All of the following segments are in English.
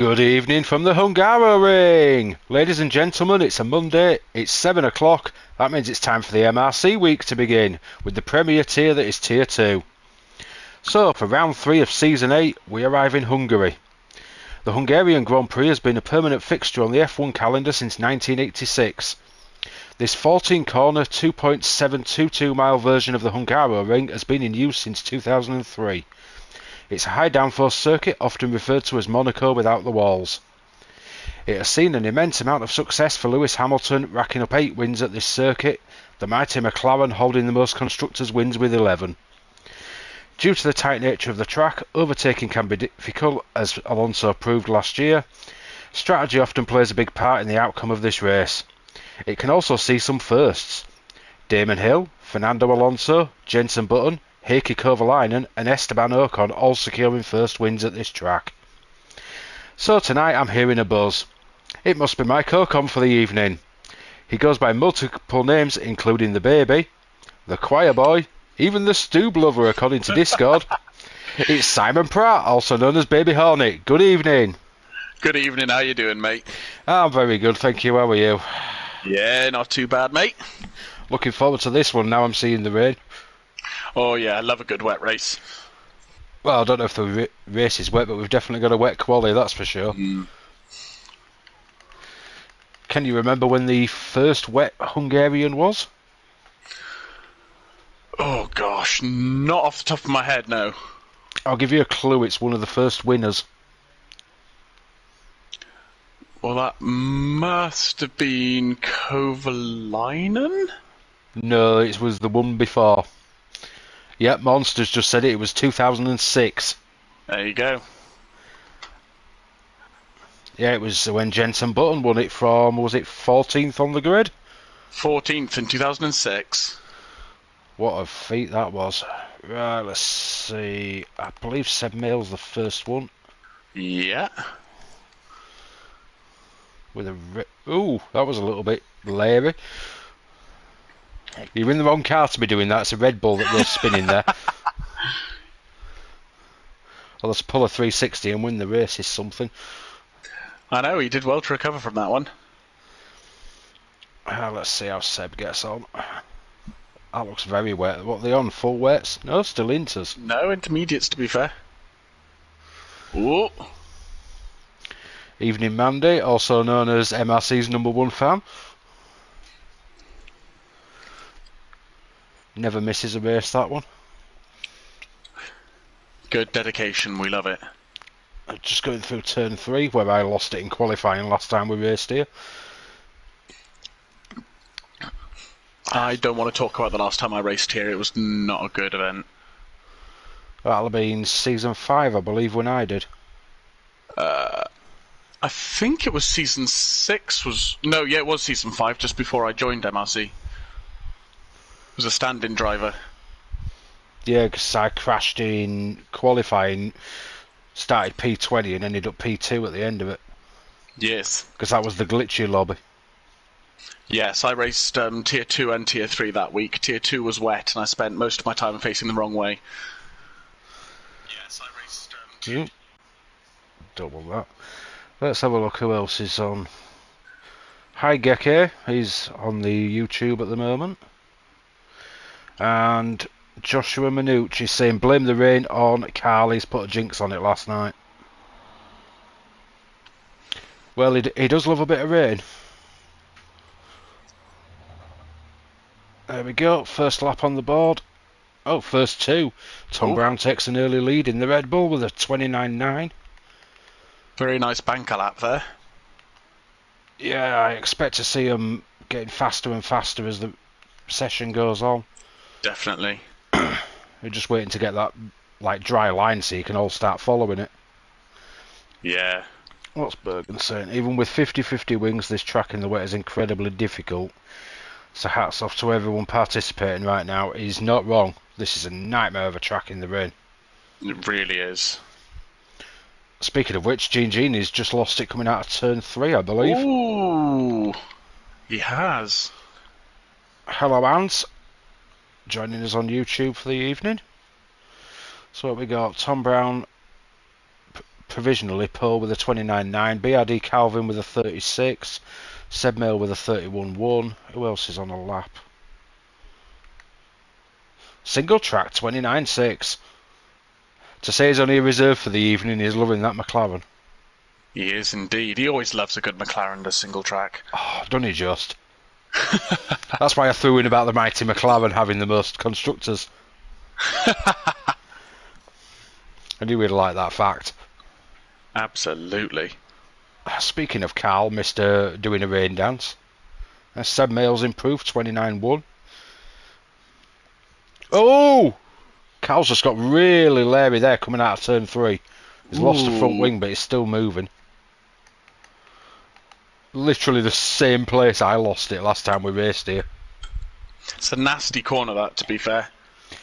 Good evening from the Hungary. Ladies and gentlemen, it's a Monday, it's 7 o'clock, that means it's time for the MRC week to begin, with the Premier tier that is Tier 2. So, for round 3 of Season 8, we arrive in Hungary. The Hungarian Grand Prix has been a permanent fixture on the F1 calendar since 1986. This 14-corner, 2.722 mile version of the Hungaroring has been in use since 2003. It's a high downforce circuit, often referred to as Monaco without the walls. It has seen an immense amount of success for Lewis Hamilton, racking up 8 wins at this circuit, the mighty McLaren holding the most constructors' wins with 11. Due to the tight nature of the track, overtaking can be difficult, as Alonso proved last year. Strategy often plays a big part in the outcome of this race. It can also see some firsts. Damon Hill, Fernando Alonso, Jenson Button, Heikki Kovalainen and Esteban Ocon all securing first wins at this track. So tonight I'm hearing a buzz. It must be Mike Ocon for the evening. He goes by multiple names including the Baby, the Choir Boy, even the Stoob Lover according to Discord. It's Simon Pratt, also known as Baby Hornet. Good evening. Good evening, how you doing, mate? I'm very good, thank you. How are you? Yeah, not too bad, mate. Looking forward to this one now I'm seeing the rain. Oh yeah, I love a good wet race. Well, I don't know if the race is wet, but we've definitely got a wet quali, that's for sure. Can you remember when the first wet Hungarian was? Oh gosh, not off the top of my head, no. I'll give you a clue, it's one of the first winners. Well, that must have been Kovalainen? No, it was the one before. Yep, Monsters just said it was 2006. There you go. Yeah, it was when Jenson Button won it from, was it 14th on the grid? 14th in 2006. What a feat that was. Right, let's see. I believe Seb Mail's the first one. Yeah. With a... Ooh, that was a little bit leery. You're in the wrong car to be doing that. It's a Red Bull that goes spinning there. Well, let's pull a 360 and win the race is something. I know, he did well to recover from that one. Let's see how Seb gets on. That looks very wet. What are they on? Full wets? No, still inters. No, intermediates to be fair. Ooh. Evening Mandy, also known as MRC's #1 fan. Never misses a race, that one. Good dedication, we love it. Just going through turn 3, where I lost it in qualifying last time we raced here. I don't want to talk about the last time I raced here, it was not a good event. That'll have been season 5, I believe, when I did. I think it was season 6 was... No, yeah, it was season 5, just before I joined MRC. It was a stand-in driver. Yeah, because I crashed in qualifying, started P20 and ended up P2 at the end of it. Yes. Because that was the glitchy lobby. Yes, I raced Tier 2 and Tier 3 that week. Tier 2 was wet, and I spent most of my time facing the wrong way. Yes, I raced Tier 2. Double that. Let's have a look who else is on. Hi Geke, he's on the YouTube at the moment. And Joshua Manucci saying blame the rain on Carl, he's put a jinx on it last night. Well, he does love a bit of rain. There we go, first lap on the board. Oh, first 2. Tom Brown takes an early lead in the Red Bull with a 29.9. Very nice banker lap there. Yeah, I expect to see him getting faster and faster as the session goes on. Definitely. We're just waiting to get that dry line so you can all start following it. Yeah. What's Bergen saying? Even with 50-50 wings, this track in the wet is incredibly difficult. So hats off to everyone participating right now. He's not wrong. This is a nightmare of a track in the rain. It really is. Speaking of which, Gini's just lost it coming out of turn 3, I believe. Ooh, he has. Hello, Ants. Joining us on YouTube for the evening. So what we got? Tom Brown provisionally Paul with a 29.9, BRD Calvin with a 36, Seb Mail with a 31.1. Who else is on a lap? Single track 29.6. To say he's only a reserve for the evening, he's loving that McLaren. He is indeed. He always loves a good McLaren to single track. Oh, done he just? That's why I threw in about the mighty McLaren having the most constructors. I knew he'd like that fact. Absolutely. Speaking of Carl, Mr. doing a rain dance. Seb Mail's improved, 29.1. Oh! Carl's just got really leery there coming out of turn 3. He's lost the front wing, but he's still moving. Literally the same place I lost it last time we raced here. It's a nasty corner, that, to be fair.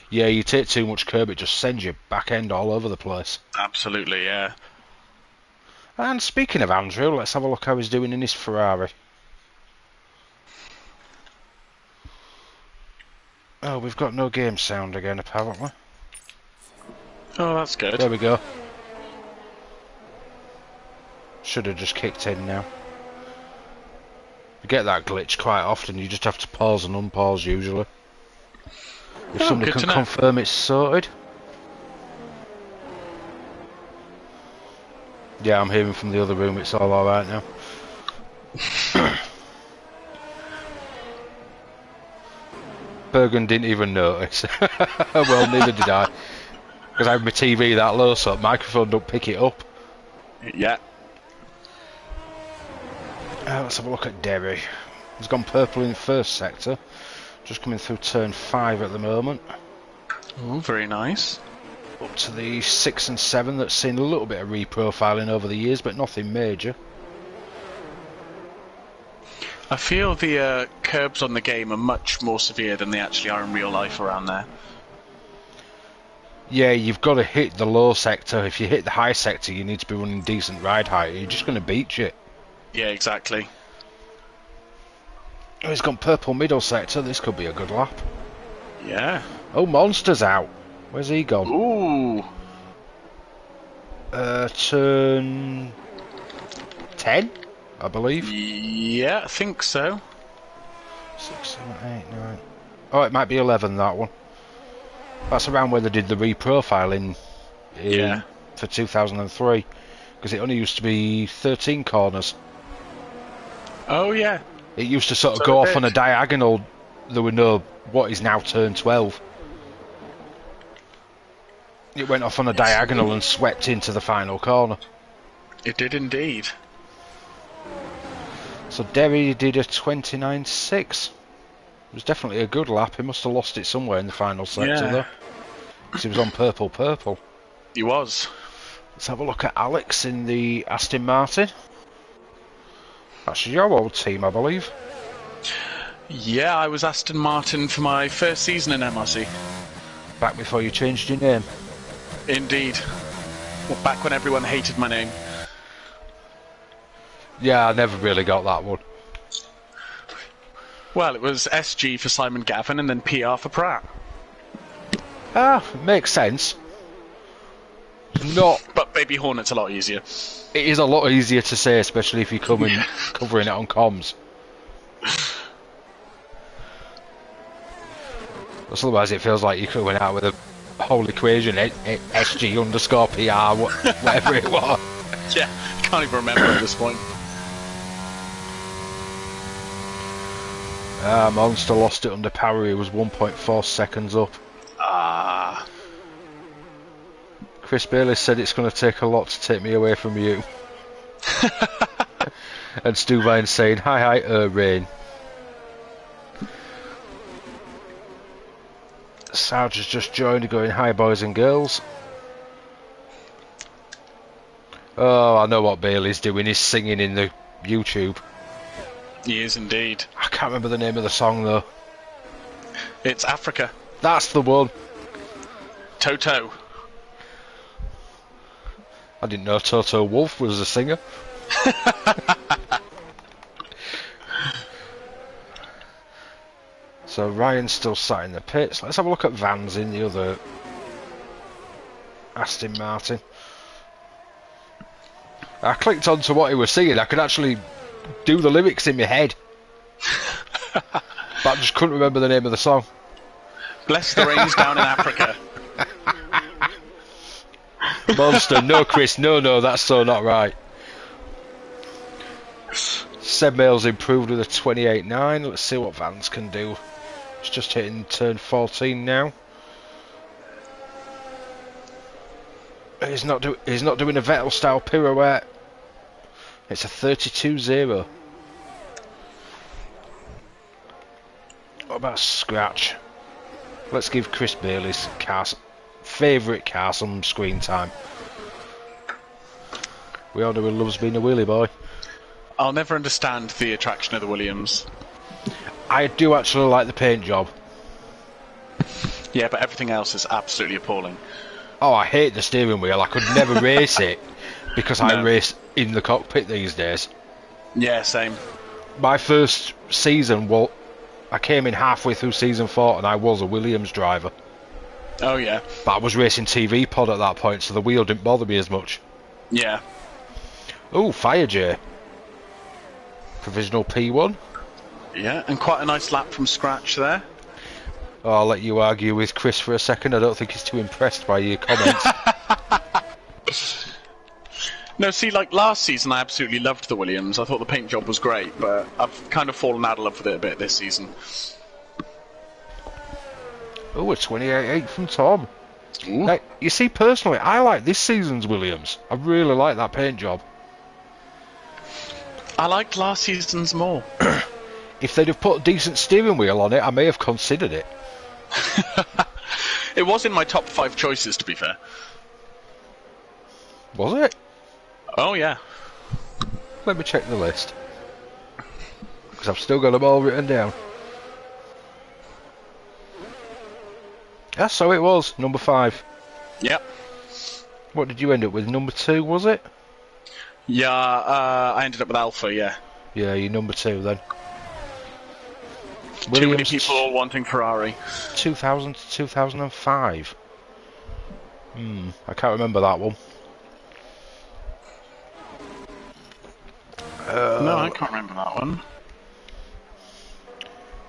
Yeah, you take too much curb, it just sends your back end all over the place. Absolutely, yeah. And speaking of Andrew, let's have a look how he's doing in his Ferrari. Oh, we've got no game sound again, apparently. Oh, that's good. There we go. Should have just kicked in now. You get that glitch quite often, you just have to pause and unpause usually. If somebody can confirm it's sorted. Yeah, I'm hearing from the other room it's all alright now. Bergen didn't even notice. Well, neither did I. Because I have my TV that low, so the microphone don't pick it up. Yeah. Let's have a look at Derry. He's gone purple in the first sector. Just coming through turn 5 at the moment. Oh, very nice. Up to the 6 and 7 that's seen a little bit of reprofiling over the years, but nothing major. I feel the curbs on the game are much more severe than they actually are in real life around there. Yeah, you've got to hit the low sector. If you hit the high sector, you need to be running decent ride height. You're just going to beat you. Yeah, exactly. Oh, he's gone purple middle sector. This could be a good lap. Yeah. Oh, Monster's out. Where's he gone? Ooh. Turn 10, I believe. Yeah, I think so. 6, 7, 8, 9. Oh, it might be 11, that one. That's around where they did the reprofiling for 2003. Because it only used to be 13 corners. Oh, yeah. It used to sort of go off on a diagonal. There were no, what is now turn 12. It went off on a diagonal and swept into the final corner. It did indeed. So Derry did a 29.6. It was definitely a good lap. He must have lost it somewhere in the final sector though. Because he was on purple. He was. Let's have a look at Alex in the Aston Martin. That's your old team, I believe. Yeah, I was Aston Martin for my first season in MRC. Back before you changed your name. Indeed. Well, back when everyone hated my name. Yeah, I never really got that one. Well, it was SG for Simon Gavin and then PR for Pratt. Ah, makes sense. Not, but Baby Hornet's a lot easier. It is a lot easier to say, especially if you're covering it on comms. Because otherwise it feels like you're coming out with a whole equation, SG underscore PR, whatever it was. Yeah, I can't even remember at this point. Monster lost it under power. He was 1.4 seconds up. Chris Bailey said it's going to take a lot to take me away from you. And Stu Vine saying, hi, Rain. Sarge has just joined, going, hi, boys and girls. Oh, I know what Bailey's doing. He's singing in the YouTube. He is indeed. I can't remember the name of the song, though. It's Africa. That's the one. Toto. I didn't know Toto Wolff was a singer. So Ryan's still sat in the pits. Let's have a look at Vans in the other Aston Martin. I clicked onto what he was singing. I could actually do the lyrics in my head. But I just couldn't remember the name of the song. Bless the rains down in Africa. Monster, no Chris, no, that's so not right. Seb Mail's improved with a 28.9. Let's see what Vance can do. He's just hitting turn 14 now. He's not doing a Vettel style pirouette. It's a 32.0. What about scratch? Let's give Chris Bailey's favourite car some screen time. We all know he loves being a wheelie boy. I'll never understand the attraction of the Williams. I do actually like the paint job. Yeah, but everything else is absolutely appalling. Oh, I hate the steering wheel. I could never race it because I race in the cockpit these days. Yeah, same. My first season, well, I came in halfway through season 4 and I was a Williams driver. Oh, yeah. But I was racing TV pod at that point, so the wheel didn't bother me as much. Yeah. Oh, Fire J. Provisional P1. Yeah, and quite a nice lap from scratch there. Oh, I'll let you argue with Chris for a second. I don't think he's too impressed by your comments. No, see, like last season I absolutely loved the Williams. I thought the paint job was great, but I've kind of fallen out of love with it a bit this season. Oh, a 28.8 from Tom. Ooh. Now, you see, personally, I like this season's Williams. I really like that paint job. I liked last season's more. If they'd have put a decent steering wheel on it, I may have considered it. It was in my top 5 choices, to be fair. Was it? Oh, yeah. Let me check the list. Because I've still got them all written down. Yeah, so it was. Number 5. Yep. What did you end up with? Number 2, was it? Yeah, I ended up with Alpha, yeah. Yeah, you're number 2 then. Too Williams, many people all wanting Ferrari. 2000 to 2005. I can't remember that one. No, I can't remember that one.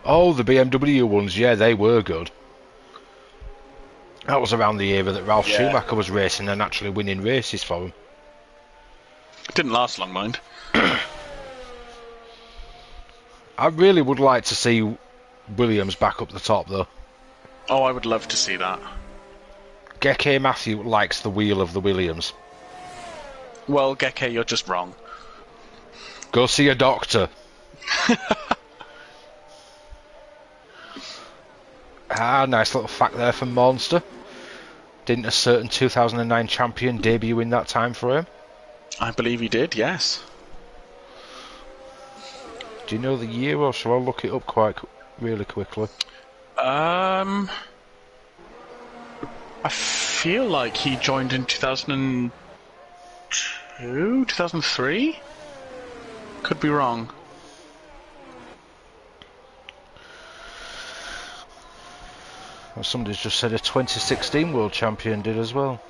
Oh, the BMW ones, yeah, they were good. That was around the era that Ralph Schumacher was racing and actually winning races for him. Didn't last long, mind. I really would like to see Williams back up the top, though. Oh, I would love to see that. Geke Matthew likes the wheel of the Williams. Well, Geke, you're just wrong. Go see a doctor. Nice little fact there from Monster. Didn't a certain 2009 champion debut in that time for him? I believe he did, yes. Do you know the year, or shall I look it up really quickly? I feel like he joined in 2002, 2003? Could be wrong. Well, somebody's just said a 2016 world champion did as well.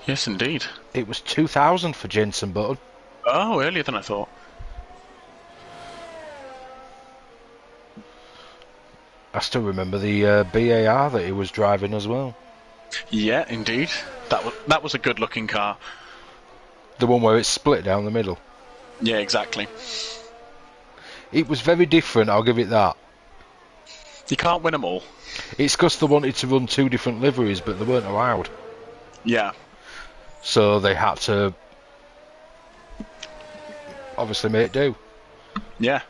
Yes, indeed. It was 2000 for Jenson Button. Oh, earlier than I thought. I still remember the BAR that he was driving as well. Yeah, indeed. That was a good-looking car. The one where it's split down the middle. Yeah, exactly. It was very different, I'll give it that. You can't win them all. It's because they wanted to run 2 different liveries, but they weren't allowed. Yeah. So they had to obviously make do. Yeah.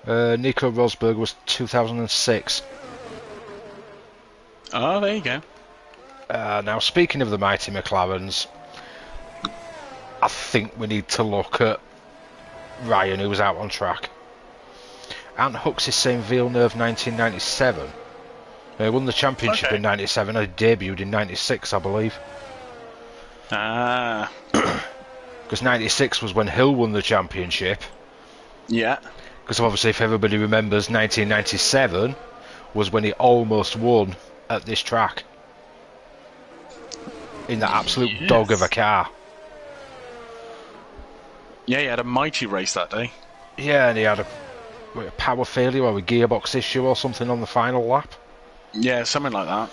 Nico Rosberg was 2006. Oh, there you go. Now, speaking of the mighty McLarens, I think we need to look at Ryan, who was out on track. Ant Hooks is saying Villeneuve 1997. He won the championship in 97 and debuted in 96, I believe. Ah. Because 96 was when Hill won the championship. Yeah. Because obviously, if everybody remembers, 1997 was when he almost won at this track. in that absolute dog of a car. Yeah, he had a mighty race that day. Yeah, and he had a power failure or a gearbox issue or something on the final lap. Yeah, something like that.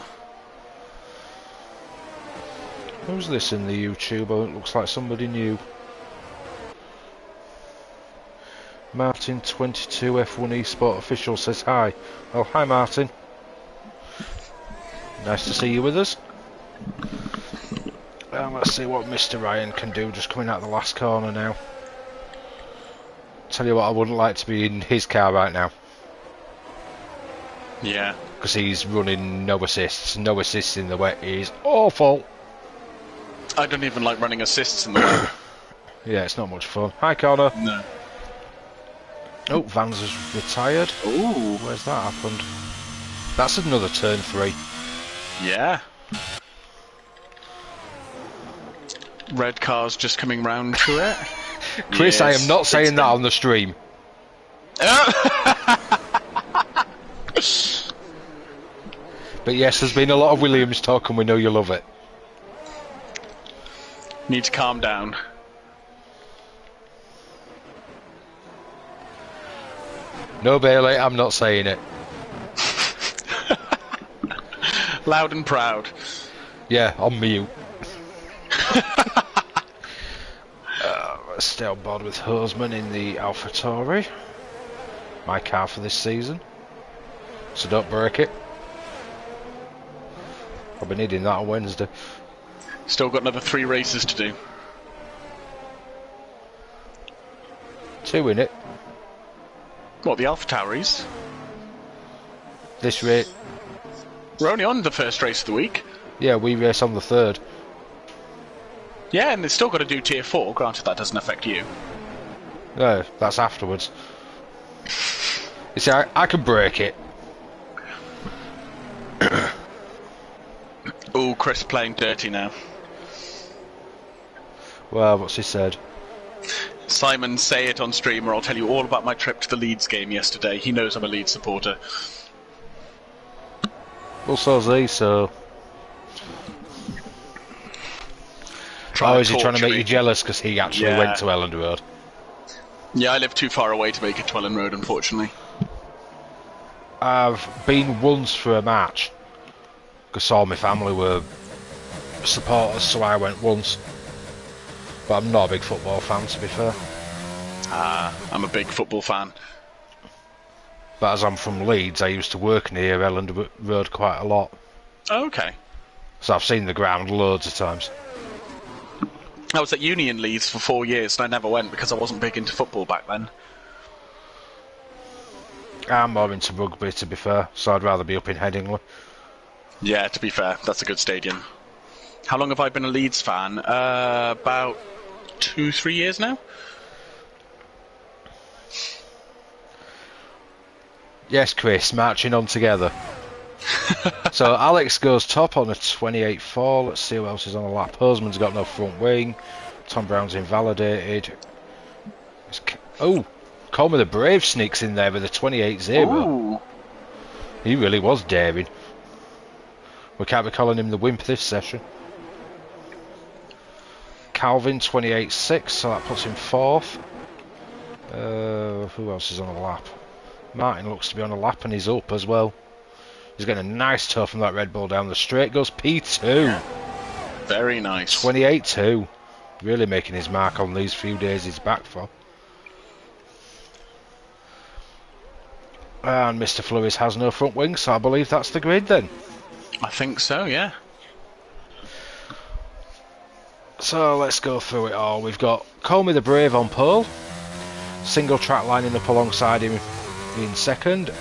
Who's this in the YouTube? Oh, it looks like somebody new. Martin 22 F1 Esport official says hi. Oh, hi Martin. Nice to see you with us. Let's see what Mr. Ryan can do just coming out the last corner now. Tell you what, I wouldn't like to be in his car right now. Yeah. Because he's running no assists. No assists in the wet is awful. I don't even like running assists in the wet. Yeah, it's not much fun. Hi Connor. No. Oh, Vans has retired. Ooh. Where's that happened? That's another turn 3. Yeah. Red car's just coming round to it. Chris, Yes. I am not saying that on the stream. But yes, there's been a lot of Williams talk and we know you love it. Need to calm down. No, Bailey, I'm not saying it. Loud and proud. Yeah, on mute. Let's stay on board with Hosman in the AlphaTauri. My car for this season. So don't break it. I'll be needing that on Wednesday. Still got another 3 races to do. 2 in it. What, the AlphaTauris? This rate. We're only on the first race of the week. Yeah, we race on the 3rd. Yeah, and they've still got to do Tier 4. Granted, that doesn't affect you. No, that's afterwards. You see, I can break it. Ooh, Chris playing dirty now. Well, what's he said? Simon, say it on stream or I'll tell you all about my trip to the Leeds game yesterday. He knows I'm a Leeds supporter. Well, so's he, so... Oh, is he trying to make you jealous because he actually went to Elland Road? Yeah, I live too far away to make it to Elland Road, unfortunately. I've been once for a match because all my family were supporters, so I went once. But I'm not a big football fan, to be fair. I'm a big football fan. But as I'm from Leeds, I used to work near Elland Road quite a lot. Oh, okay. So I've seen the ground loads of times. I was at uni in Leeds for 4 years and I never went because I wasn't big into football back then. I'm more into rugby, to be fair, so I'd rather be up in Headingley. Yeah, to be fair, that's a good stadium. How long have I been a Leeds fan? About 2-3 years now? Yes, Chris, marching on together. So Alex goes top on a 28.4. Let's see who else is on the lap. Hosman's got no front wing. Tom Brown's invalidated. Oh, Coleman the Brave sneaks in there with a 28.0. He really was daring. We can't be calling him the wimp this session. Calvin 28.6, so that puts him 4th. Who else is on the lap? Martin looks to be on a lap and he's up as well. He's getting a nice toe from that Red Bull down the straight. Goes P2. Very nice. 28.2. Really making his mark on these few days he's back for. And Mr. Flores has no front wing, so I believe that's the grid then. I think so, yeah. So let's go through it all. We've got Comey the Brave on pole. Single track lining up alongside him in second.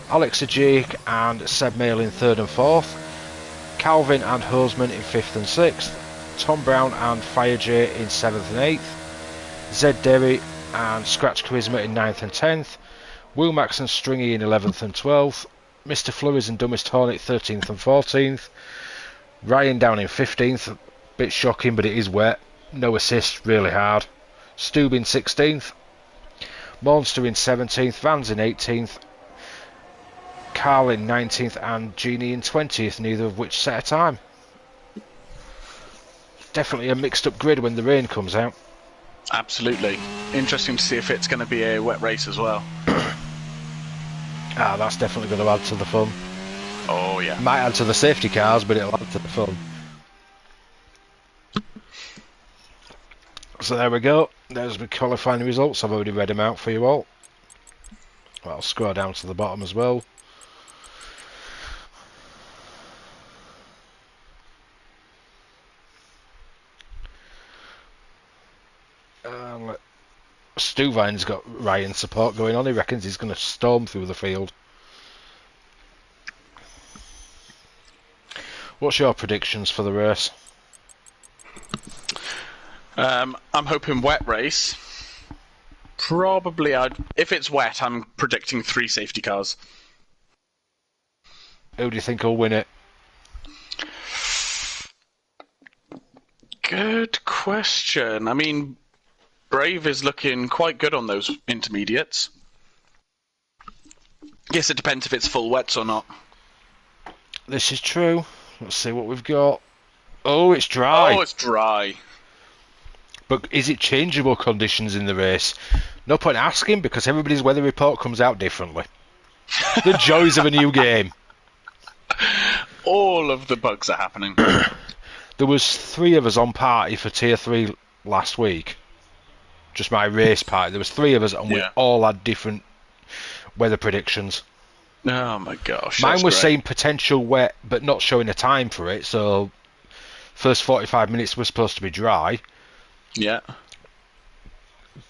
Alex Ajik and Seb Mail in 3rd and 4th. Calvin and Hosman in 5th and 6th. Tom Brown and Fire J in 7th and 8th. Zed Derry and Scratch Charisma in 9th and 10th. Wilmax and Stringy in 11th and 12th. Mr. Flores and Dumbest Hornet 13th and 14th. Ryan down in 15th. Bit shocking, but it is wet. No assist, really hard. Stube in 16th. Monster in 17th. Vans in 18th. Carl in 19th and Genie in 20th, neither of which set a time. definitely a mixed up grid when the rain comes out. Absolutely. Interesting to see if it's going to be a wet race as well. That's definitely going to add to the fun. Oh, yeah. Might add to the safety cars, but it'll add to the fun. So there we go. There's the qualifying results. I've already read them out for you all. I'll scroll down to the bottom as well. Stuvine's got Ryan support going on. He reckons he's going to storm through the field. What's your predictions for the race? I'm hoping wet race. Probably, if it's wet, I'm predicting 3 safety cars. Who do you think will win it? Good question. I mean, Brave is looking quite good on those intermediates. Guess it depends if it's full wets or not. This is true. Let's see what we've got. Oh, it's dry. Oh, it's dry. But is it changeable conditions in the race? No point asking, because everybody's weather report comes out differently. The joys of a new game. All of the bugs are happening. There was 3 of us on party for Tier 3 last week. Just my race party. There was 3 of us, and we all had different weather predictions. Oh my gosh. Mine was saying potential wet, but not showing a time for it, so first 45 minutes was supposed to be dry. Yeah.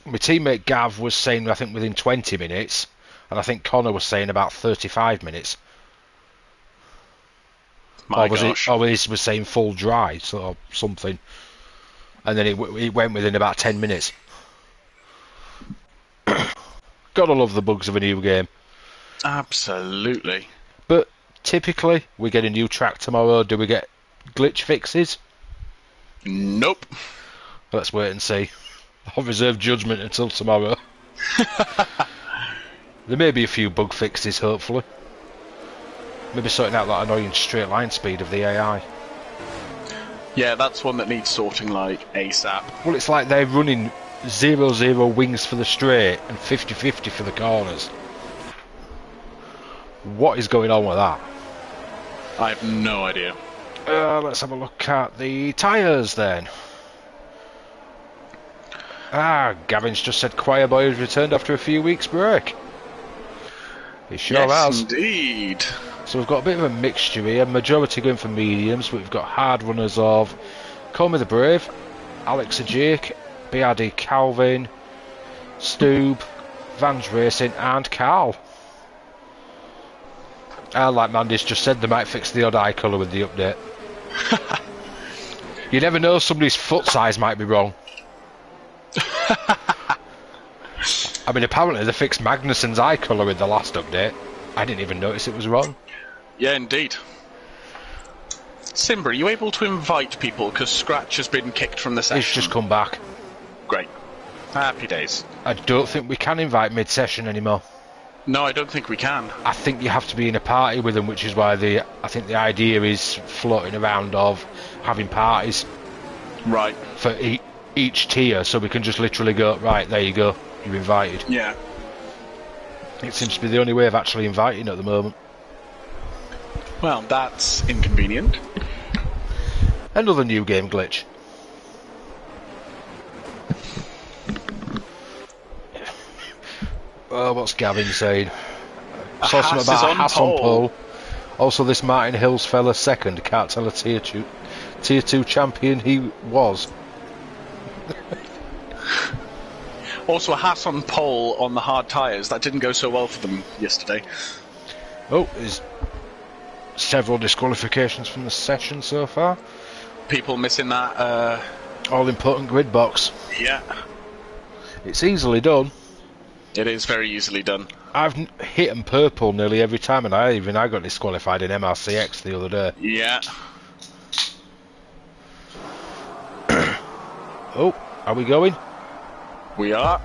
My teammate Gav was saying, I think, within 20 minutes, and I think Connor was saying about 35 minutes. My gosh. Or he was saying full dry, so something. And then it went within about 10 minutes. Gotta love the bugs of a new game. Absolutely. But typically, we get a new track tomorrow. Do we get glitch fixes? Nope. Let's wait and see. I'll reserve judgment until tomorrow. There may be a few bug fixes, hopefully. Maybe sorting out that annoying straight line speed of the AI. Yeah, that's one that needs sorting like ASAP. Well, it's like they're running 0-0 wings for the straight and 50-50 for the corners. What is going on with that? I have no idea. Let's have a look at the tyres then. Gavin's just said Choir Boy has returned after a few weeks break. He sure has. Indeed. So we've got a bit of a mixture here. Majority going for mediums, but we've got hard runners of Call Me the Brave, Alex Jake, BRD Calvin, Stoob, Vans Racing, and Carl. And like Mandy's just said, they might fix the odd eye colour with the update. You never know, somebody's foot size might be wrong. I mean, apparently they fixed Magnussen's eye colour with the last update. I didn't even notice it was wrong. Yeah, indeed. Simber, are you able to invite people because Scratch has been kicked from the session? He's just come back. Great. Happy days. I don't think we can invite mid-session anymore. No, I don't think we can. I think you have to be in a party with them, which is why I think the idea is floating around of having parties. Right. For each tier, so we can just literally go, right, there you go, you're invited. Yeah. It seems to be the only way of actually inviting at the moment. Well, that's inconvenient. Another new game glitch. Oh, what's Gavin saying? Saw something about a Haas on pole. Also, this Martin Hills fella second. Can't tell a tier 2 champion he was. Also, a Haas on pole on the hard tyres. That didn't go so well for them yesterday. Oh, there's several disqualifications from the session so far. People missing that all-important grid box. Yeah. It's easily done. It is very easily done. I've hit them purple nearly every time, and I got disqualified in MRCX the other day. Yeah. Oh, are we going? We are.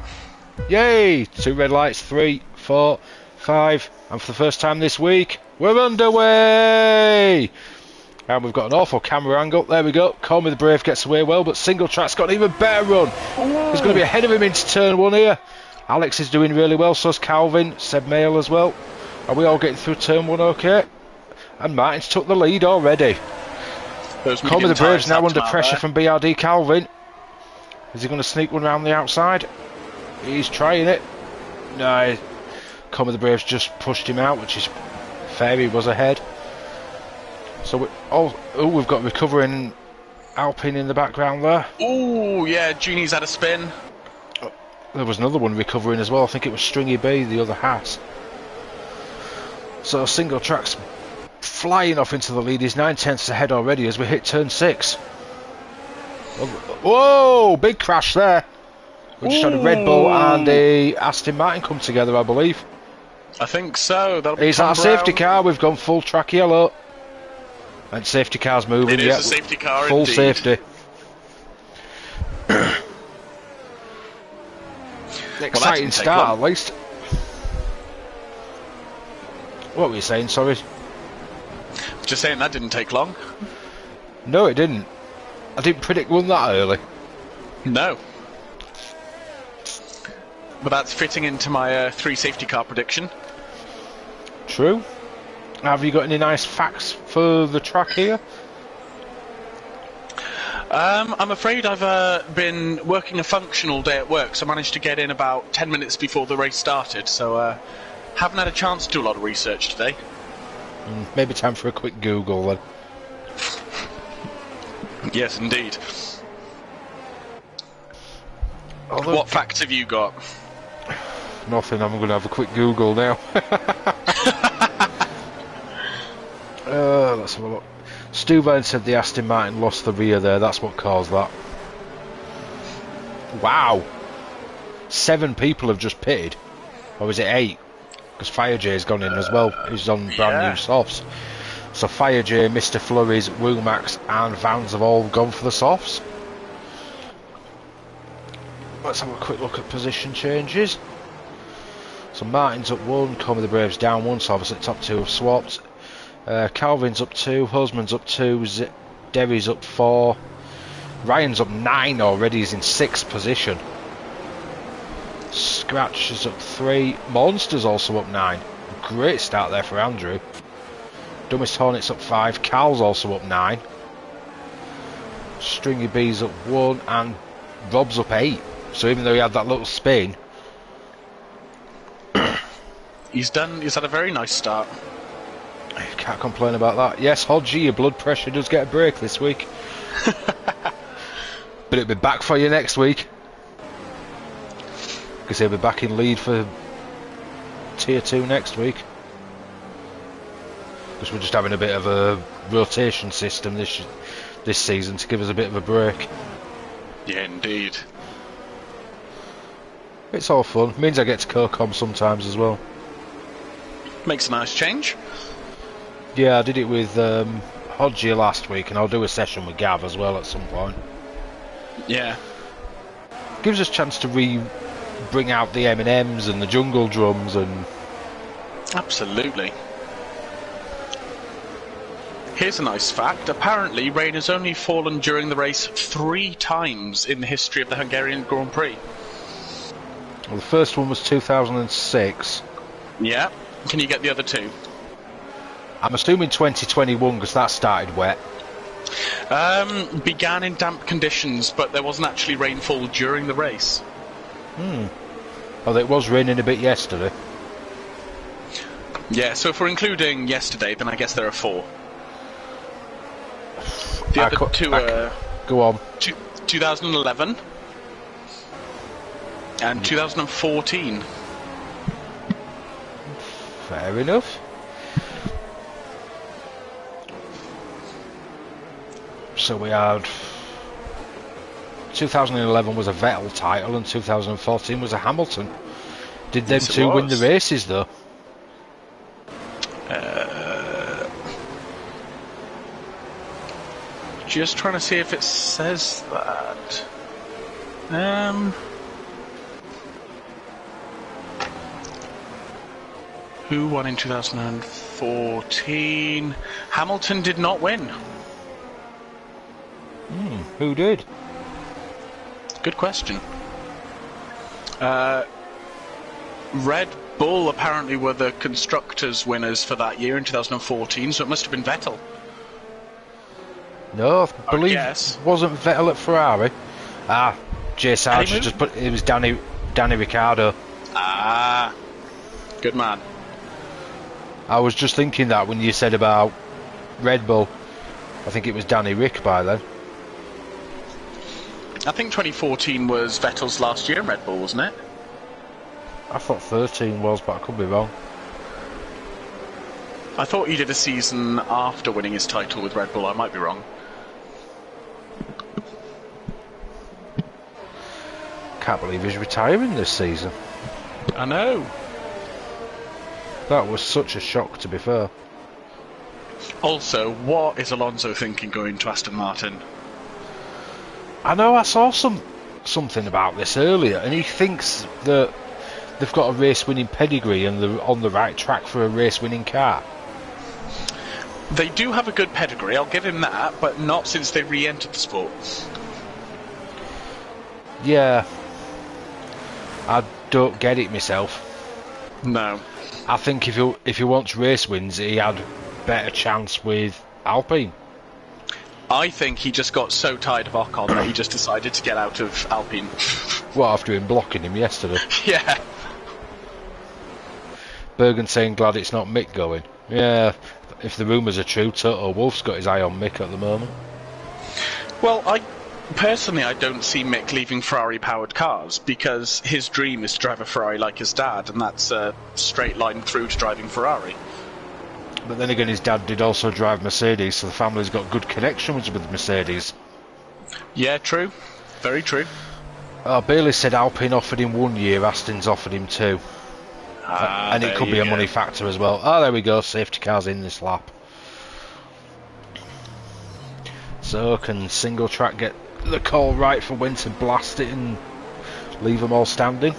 Yay! 2 red lights, 3, 4, 5, and for the first time this week, we're underway! And we've got an awful camera angle. There we go. Call Me the Brave gets away well, but Single Track's got an even better run. He's going to be ahead of him into turn 1 here. Alex is doing really well, so's Calvin, Seb Mail as well. Are we all getting through turn 1 okay? And Martin's took the lead already. Call Me the Brave's now under pressure from BRD Calvin. Is he going to sneak one around the outside? He's trying it. No. Call Me the Brave's just pushed him out, which is fair. He was ahead. So we've got recovering Alpine in the background there. Oh yeah, Junie's had a spin. There was another one recovering as well. I think it was Stringy B, the other hat. So Single Track's flying off into the lead. He's 9/10 ahead already as we hit turn 6. Whoa! Big crash there. We just had a Red Bull and a Aston Martin come together, I believe. I think so. That'll be Is that a safety car? We've gone full track yellow. And safety car's moving. It is a safety car, full indeed. Safety. Exciting start, at least. What were you saying, sorry? Just saying that didn't take long. No, it didn't. I didn't predict one that early. No. But that's fitting into my 3 safety car prediction. True. Have you got any nice facts for the track here? I'm afraid I've been working a functional day at work, so I managed to get in about 10 minutes before the race started, so haven't had a chance to do a lot of research today. Maybe time for a quick Google then. Yes, indeed. Although what facts have you got? Nothing, I'm going to have a quick Google now. Let's have a look. Stu Vine said the Aston Martin lost the rear there, that's what caused that. Wow! 7 people have just pitted. Or is it 8? Because Fire J's gone in as well. He's on brand new softs. So Fire J, Mr. Flurries, Woolmax and Vans have all gone for the softs. Let's have a quick look at position changes. So Martin's up 1, Call Me the Brave's down 1, so obviously the top 2 have swapped. Calvin's up 2, Husman's up 2, Derry's up 4, Ryan's up 9 already, he's in 6th position. Scratch is up 3, Monster's also up 9. Great start there for Andrew. Dumbest Hornet's up 5, Cal's also up 9. Stringy B's up 1 and Rob's up 8. So even though he had that little spin, he's had a very nice start. Can't complain about that. Yes, Hodgie, your blood pressure does get a break this week. But it'll be back for you next week. Because he'll be back in lead for Tier 2 next week. Because we're just having a bit of a rotation system this season to give us a bit of a break. Yeah, indeed. It's all fun. Means I get to co-com sometimes as well. Makes a nice change. Yeah, I did it with Hodgie last week, and I'll do a session with Gav as well at some point. Yeah. Gives us a chance to bring out the M&Ms and the jungle drums and... Absolutely. Here's a nice fact. Apparently, rain has only fallen during the race 3 times in the history of the Hungarian Grand Prix. Well, the first one was 2006. Yeah. Can you get the other 2? I'm assuming 2021 because that started wet. Began in damp conditions, but there wasn't actually rainfall during the race. Oh, it was raining a bit yesterday. Yeah, so if we're including yesterday, then I guess there are 4. The other 2 are... Go on. 2011 and 2014. Fair enough. So we had 2011 was a Vettel title and 2014 was a Hamilton. Did them two win the races though? Just trying to see if it says that. Who won in 2014? Hamilton did not win. Who did? Good question. Red Bull apparently were the constructors' winners for that year in 2014, so it must have been Vettel. No, I believe wasn't Vettel at Ferrari. J. Sarge just put it was Danny Ricciardo. Good man. I was just thinking that when you said about Red Bull, I think it was Danny Rick by then. I think 2014 was Vettel's last year in Red Bull, wasn't it? I thought 13 was, but I could be wrong. I thought he did a season after winning his title with Red Bull. I might be wrong. Can't believe he's retiring this season. I know. That was such a shock, to be fair. Also, what is Alonso thinking going to Aston Martin? I know, I saw something about this earlier, and he thinks that they've got a race-winning pedigree and they're on the right track for a race-winning car. They do have a good pedigree, I'll give him that, but not since they re-entered the sport. Yeah. I don't get it myself. No. I think if he wants race wins, he had better chance with Alpine. I think he just got so tired of Ocon that he just decided to get out of Alpine. Well, after him blocking him yesterday. Yeah. Bergen saying glad it's not Mick going. Yeah, if the rumours are true, Toto Wolff's got his eye on Mick at the moment. Well, I don't see Mick leaving Ferrari-powered cars because his dream is to drive a Ferrari like his dad, and that's a straight line through to driving Ferrari. But then again, his dad did also drive Mercedes, so the family's got good connections with Mercedes. Yeah, true. Very true. Bailey said Alpine offered him 1 year, Aston's offered him 2. And it could be a money factor as well. Oh, there we go, safety car's in this lap. So can single track get the call right for when to blast it and leave them all standing?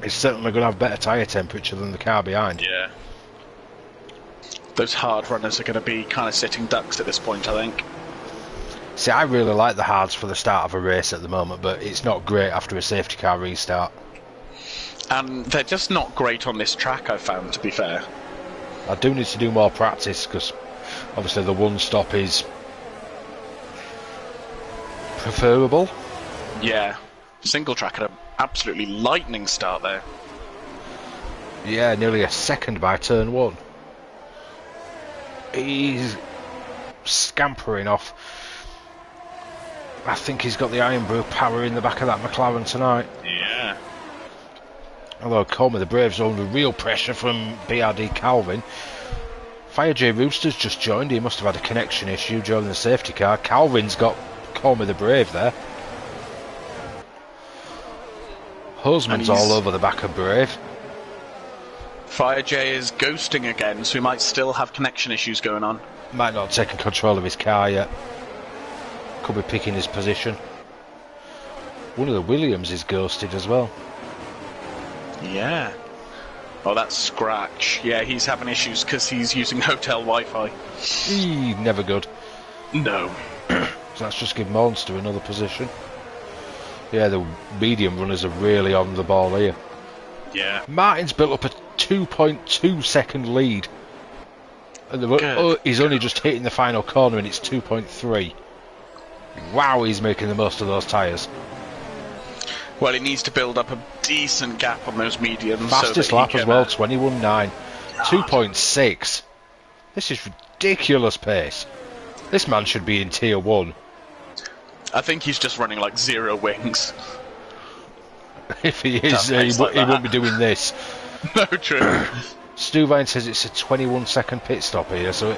It's certainly going to have better tyre temperature than the car behind. Yeah. Those hard runners are going to be kind of sitting ducks at this point, I think. See, I really like the hards for the start of a race at the moment, but it's not great after a safety car restart. And they're just not great on this track, I've found, to be fair. I do need to do more practice, because obviously the one stop is preferable. Yeah. Single track had an absolutely lightning start there. Yeah, nearly a second by turn 1. He's scampering off. I think he's got the Iron Brew power in the back of that McLaren tonight. Yeah. Although Coleman the Braves are under real pressure from BRD Calvin. Fire J Roosters just joined. He must have had a connection issue during the safety car. Calvin's got Coleman the Brave there. Husman's all over the back of Brave. Fire J is ghosting again, so he might still have connection issues going on. Might not have taken control of his car yet. Could be picking his position. One of the Williams is ghosted as well. Yeah. Oh, that's Scratch. Yeah, he's having issues because he's using hotel Wi-Fi. Never good. No. So let's just give Monster another position. Yeah, the medium runners are really on the ball here. Yeah. Martin's built up a 2.2 second lead. And he's only just hitting the final corner and it's 2.3. Wow, he's making the most of those tyres. Well, he needs to build up a decent gap on those mediums. Fastest lap as well, 21.9. 2.6. This is ridiculous pace. This man should be in tier 1. I think he's just running like 0 wings. If he is, he won't be doing this. No, true. Stuvine says it's a 21 second pit stop here, so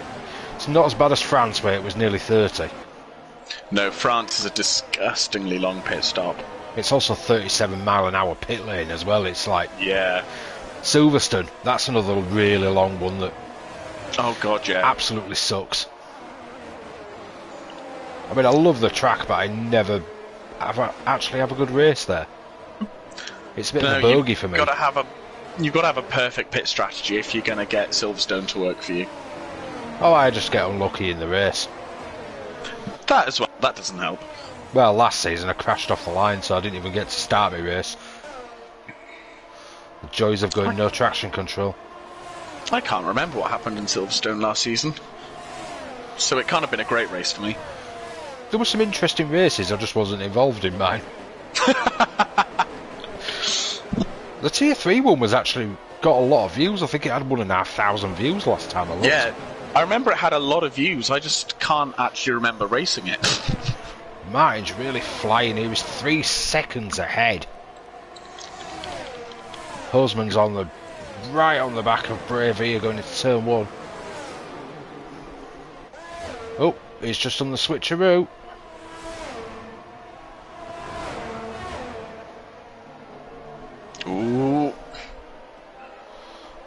it's not as bad as France where it was nearly 30. No, France is a disgustingly long pit stop. It's also 37-mile-an-hour pit lane as well. It's like... Yeah. Silverstone, that's another really long one that... Oh, God, yeah. Absolutely sucks. I mean, I love the track, but I never actually have a good race there. It's a bit of a bogey for me. You've got to have a perfect pit strategy if you're going to get Silverstone to work for you. Oh, I just get unlucky in the race. That as well. That doesn't help. Well, last season I crashed off the line, so I didn't even get to start my race. The joys of going no traction control. I can't remember what happened in Silverstone last season. So it can't have been a great race for me. There were some interesting races, I just wasn't involved in mine. The Tier 3 one was actually got a lot of views. I think it had 1,500 views last time I looked. Yeah, I remember it had a lot of views. I just can't actually remember racing it. Martin's really flying. He was 3 seconds ahead. Husman's right on the back of Brave here going into turn 1. Oh, he's just on the switcheroo. Ooh.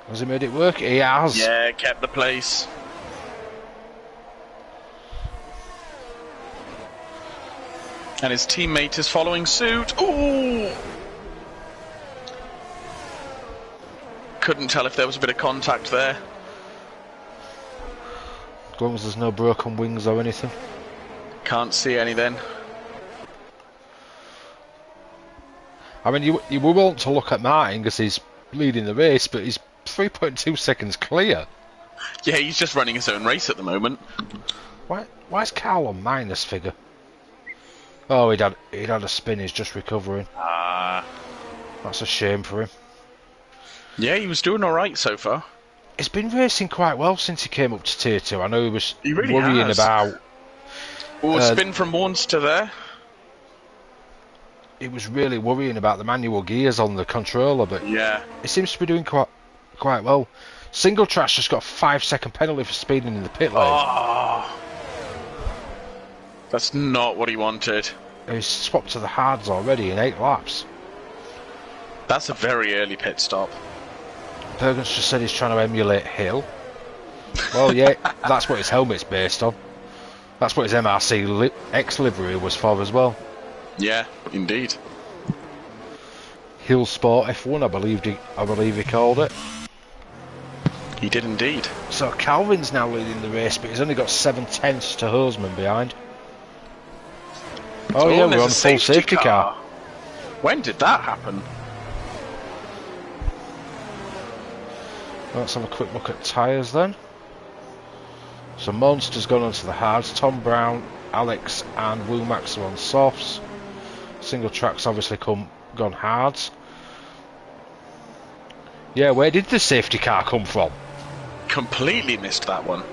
Has he made it work? He has. Yeah, kept the place. And his teammate is following suit. Ooh! Couldn't tell if there was a bit of contact there. As long as there's no broken wings or anything. Can't see any then. I mean, you will want to look at Martin because he's leading the race, but he's 3.2 seconds clear. Yeah, he's just running his own race at the moment. Why is Carl on minus figure? Oh, he'd had a spin. He's just recovering. That's a shame for him. Yeah, he was doing all right so far. He's been racing quite well since he came up to Tier 2. I know he was really worrying has. about... Spin from Monster there. He was really worrying about the manual gears on the controller, but yeah, he seems to be doing quite well. Single Track's just got a 5-second penalty for speeding in the pit lane. Oh, that's not what he wanted. He's swapped to the hards already in 8 laps. That's a very early pit stop. Bergen's just said he's trying to emulate Hill. Well, yeah, that's what his helmet's based on. That's what his MRC X livery was for as well. Yeah, indeed. Hill Sport F1, I believe he called it. He did indeed. So Calvin's now leading the race, but he's only got 7/10 to Hosman behind. Oh yeah, we're on full safety car. When did that happen? Let's have a quick look at tyres then. So Monster's gone onto the hards. Tom Brown, Alex and Woomax are on softs. Single Track's obviously gone hards. Yeah, where did the safety car come from? Completely missed that one.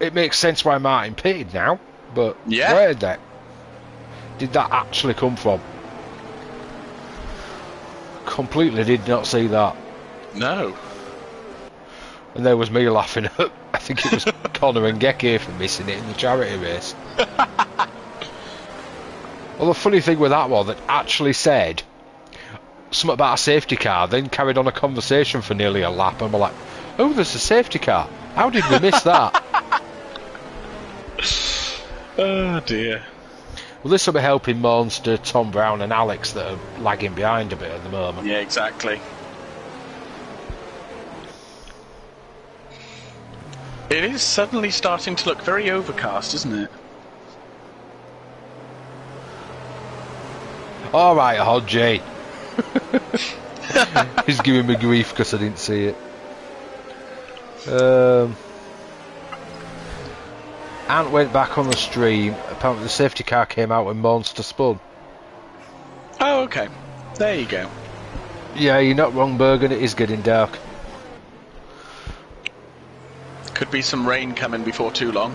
It makes sense why Martin pitted now, but yeah, where did that actually come from? Completely did not see that. No. And there was me laughing at, I think it was Connor and Gecki for missing it in the charity race. Well, the funny thing with that one, that actually said something about a safety car, then carried on a conversation for nearly a lap, and we're like, oh, there's a safety car. How did we miss that? Oh dear. Well, this will be helping Monster, Tom Brown and Alex that are lagging behind a bit at the moment. Yeah, exactly. It is suddenly starting to look very overcast, isn't it? Alright, Hodgie. He's giving me grief because I didn't see it. Ant went back on the stream. Apparently the safety car came out when Monster spun. Oh, okay. There you go. Yeah, you're not wrong, Bergen. It is getting dark. Could be some rain coming before too long.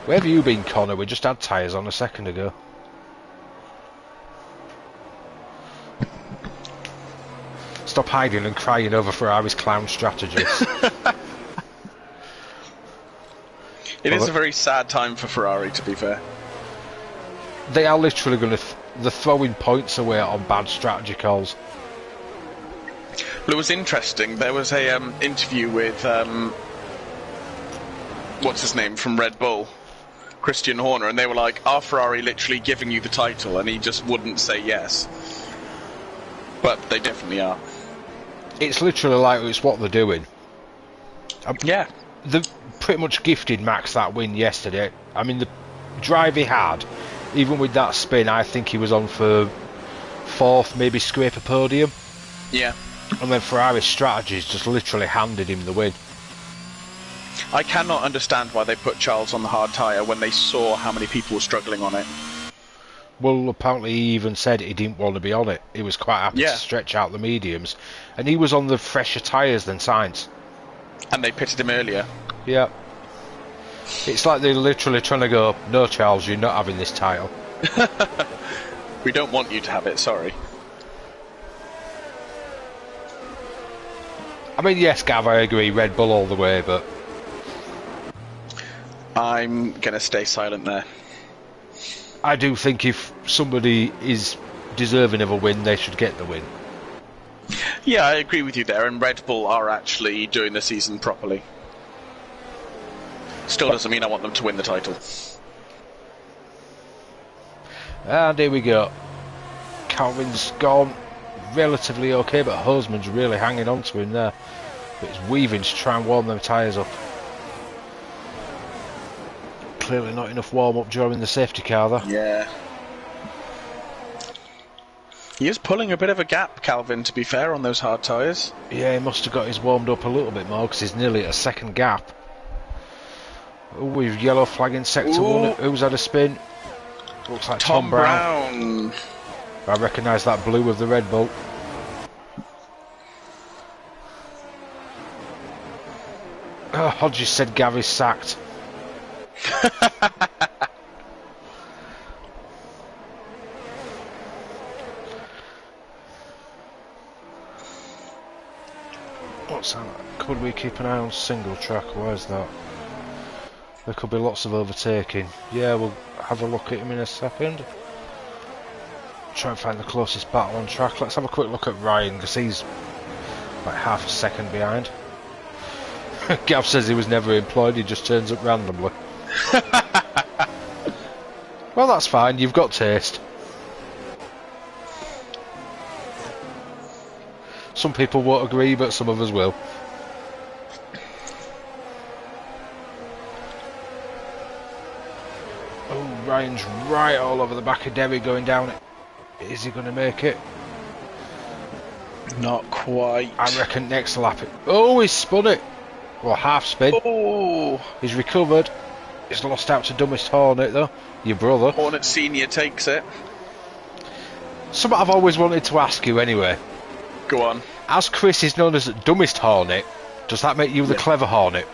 Where have you been, Connor? We just had tyres on a second ago. Stop hiding and crying over Ferrari's clown strategies. It is a very sad time for Ferrari, to be fair. They are literally going to... they're throwing points away on bad strategy calls. Well, it was interesting. There was a interview with... what's his name from Red Bull? Christian Horner, and they were like, are Ferrari literally giving you the title? And he just wouldn't say yes. But they definitely are. It's literally like it's what they're doing. Yeah. They pretty much gifted Max that win yesterday. I mean, the drive he had, even with that spin, I think he was on for 4th, maybe scrape a podium. Yeah. And then Ferrari's strategies just literally handed him the win. I cannot understand why they put Charles on the hard tyre when they saw how many people were struggling on it. Well, apparently he even said he didn't want to be on it. He was quite happy to stretch out the mediums. And he was on the fresher tyres than Sainz. And they pitted him earlier. Yeah. It's like they're literally trying to go, no, Charles, you're not having this title. We don't want you to have it, sorry. I mean, yes, Gav, I agree, Red Bull all the way, but... I'm going to stay silent there. I do think if somebody is deserving of a win, they should get the win. Yeah, I agree with you there, and Red Bull are actually doing the season properly. Still doesn't mean I want them to win the title. And here we go. Calvin's gone relatively okay, but Hosman's really hanging on to him there. But he's weaving to try and warm them tyres up. Clearly not enough warm-up during the safety car though. Yeah. He is pulling a bit of a gap, Calvin, to be fair, on those hard tyres. Yeah, he must have got his warmed up a little bit more because he's nearly at a second gap. Oh, with yellow flag in sector 1. Who's had a spin? Looks like Tom Brown. I recognise that blue of the Red Bull. Oh, Hodges said Gavy's sacked. What's that? Could we keep an eye on single track? Where's that? There could be lots of overtaking. Yeah, we'll have a look at him in a second. Try and find the closest battle on track. Let's have a quick look at Ryan, because he's like half a second behind. Gav says he was never employed, he just turns up randomly. Well, that's fine, you've got taste. Some people won't agree, but some of us will. Oh, Ryan's right all over the back of Derry going down it. Is he going to make it? Not quite. I reckon next lap. Oh, he's spun it. Well, half spin. Oh. He's recovered. He's lost out to Dumbest Hornet, though. Your brother. Hornet Senior takes it. Something I've always wanted to ask you anyway. Go on. As Chris is known as Dumbest Hornet, does that make you the clever Hornet?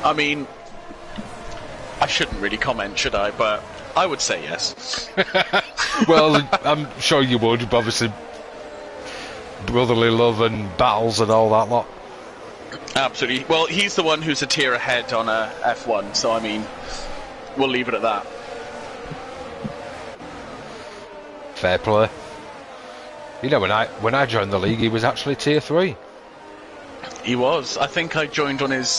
I mean, I shouldn't really comment, should I? But I would say yes. Well, I'm sure you would, but obviously brotherly love and battles and all that lot. Absolutely. Well, he's the one who's a tier ahead on a F1, so I mean, we'll leave it at that. Fair play. You know, when I joined the league, he was actually tier 3. He was. I think I joined on his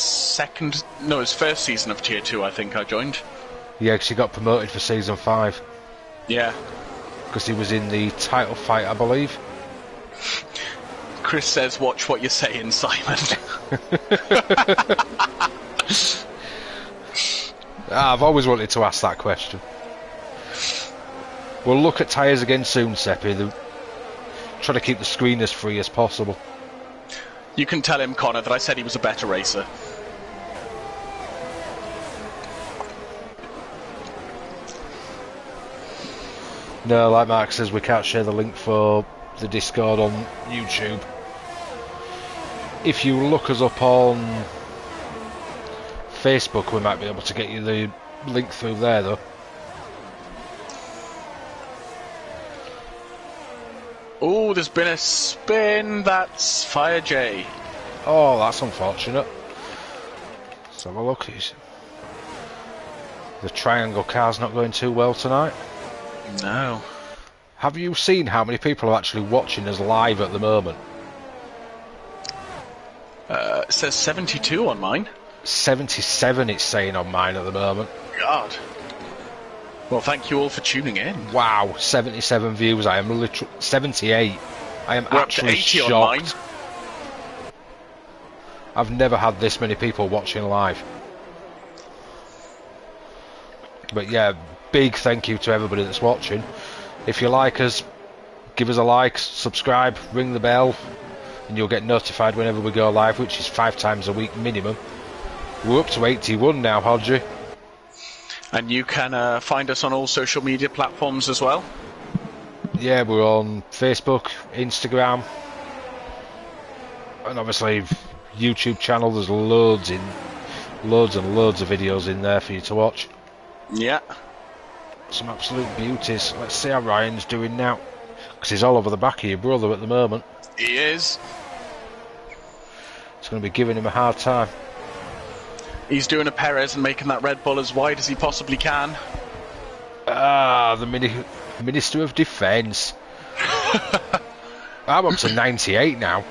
first season of tier 2. I think I joined. Yeah, because he got promoted for season 5. Yeah. Because he was in the title fight, I believe. Chris says, "Watch what you're saying, Simon." I've always wanted to ask that question. We'll look at tyres again soon, Seppi. They're trying to keep the screen as free as possible. You can tell him, Connor, that I said he was a better racer. No, like Mark says, we can't share the link for the Discord on YouTube. If you look us up on Facebook, we might be able to get you the link through there, though. Oh, there's been a spin. That's Fire J. Oh, that's unfortunate. Let's have a look. The triangle car's not going too well tonight. No. Have you seen how many people are actually watching us live at the moment? It says 72 on mine. 77 it's saying on mine at the moment. God. Well, thank you all for tuning in. Wow, 77 views. I am literally 78. I am We're up to actually 80 shocked. on mine. I've never had this many people watching live. But yeah, big thank you to everybody that's watching. If you like us, give us a like, subscribe, ring the bell, and you'll get notified whenever we go live, which is 5 times a week minimum. We're up to 81 now, Hodgie. And you can find us on all social media platforms as well. Yeah, we're on Facebook, Instagram, and obviously YouTube channel. There's loads and loads of videos in there for you to watch. Yeah. Some absolute beauties. Let's see how Ryan's doing now, because he's all over the back of your brother at the moment. He is. It's going to be giving him a hard time. He's doing a Perez and making that Red Bull as wide as he possibly can. Ah, the Minister of Defence. I'm up to 98 now.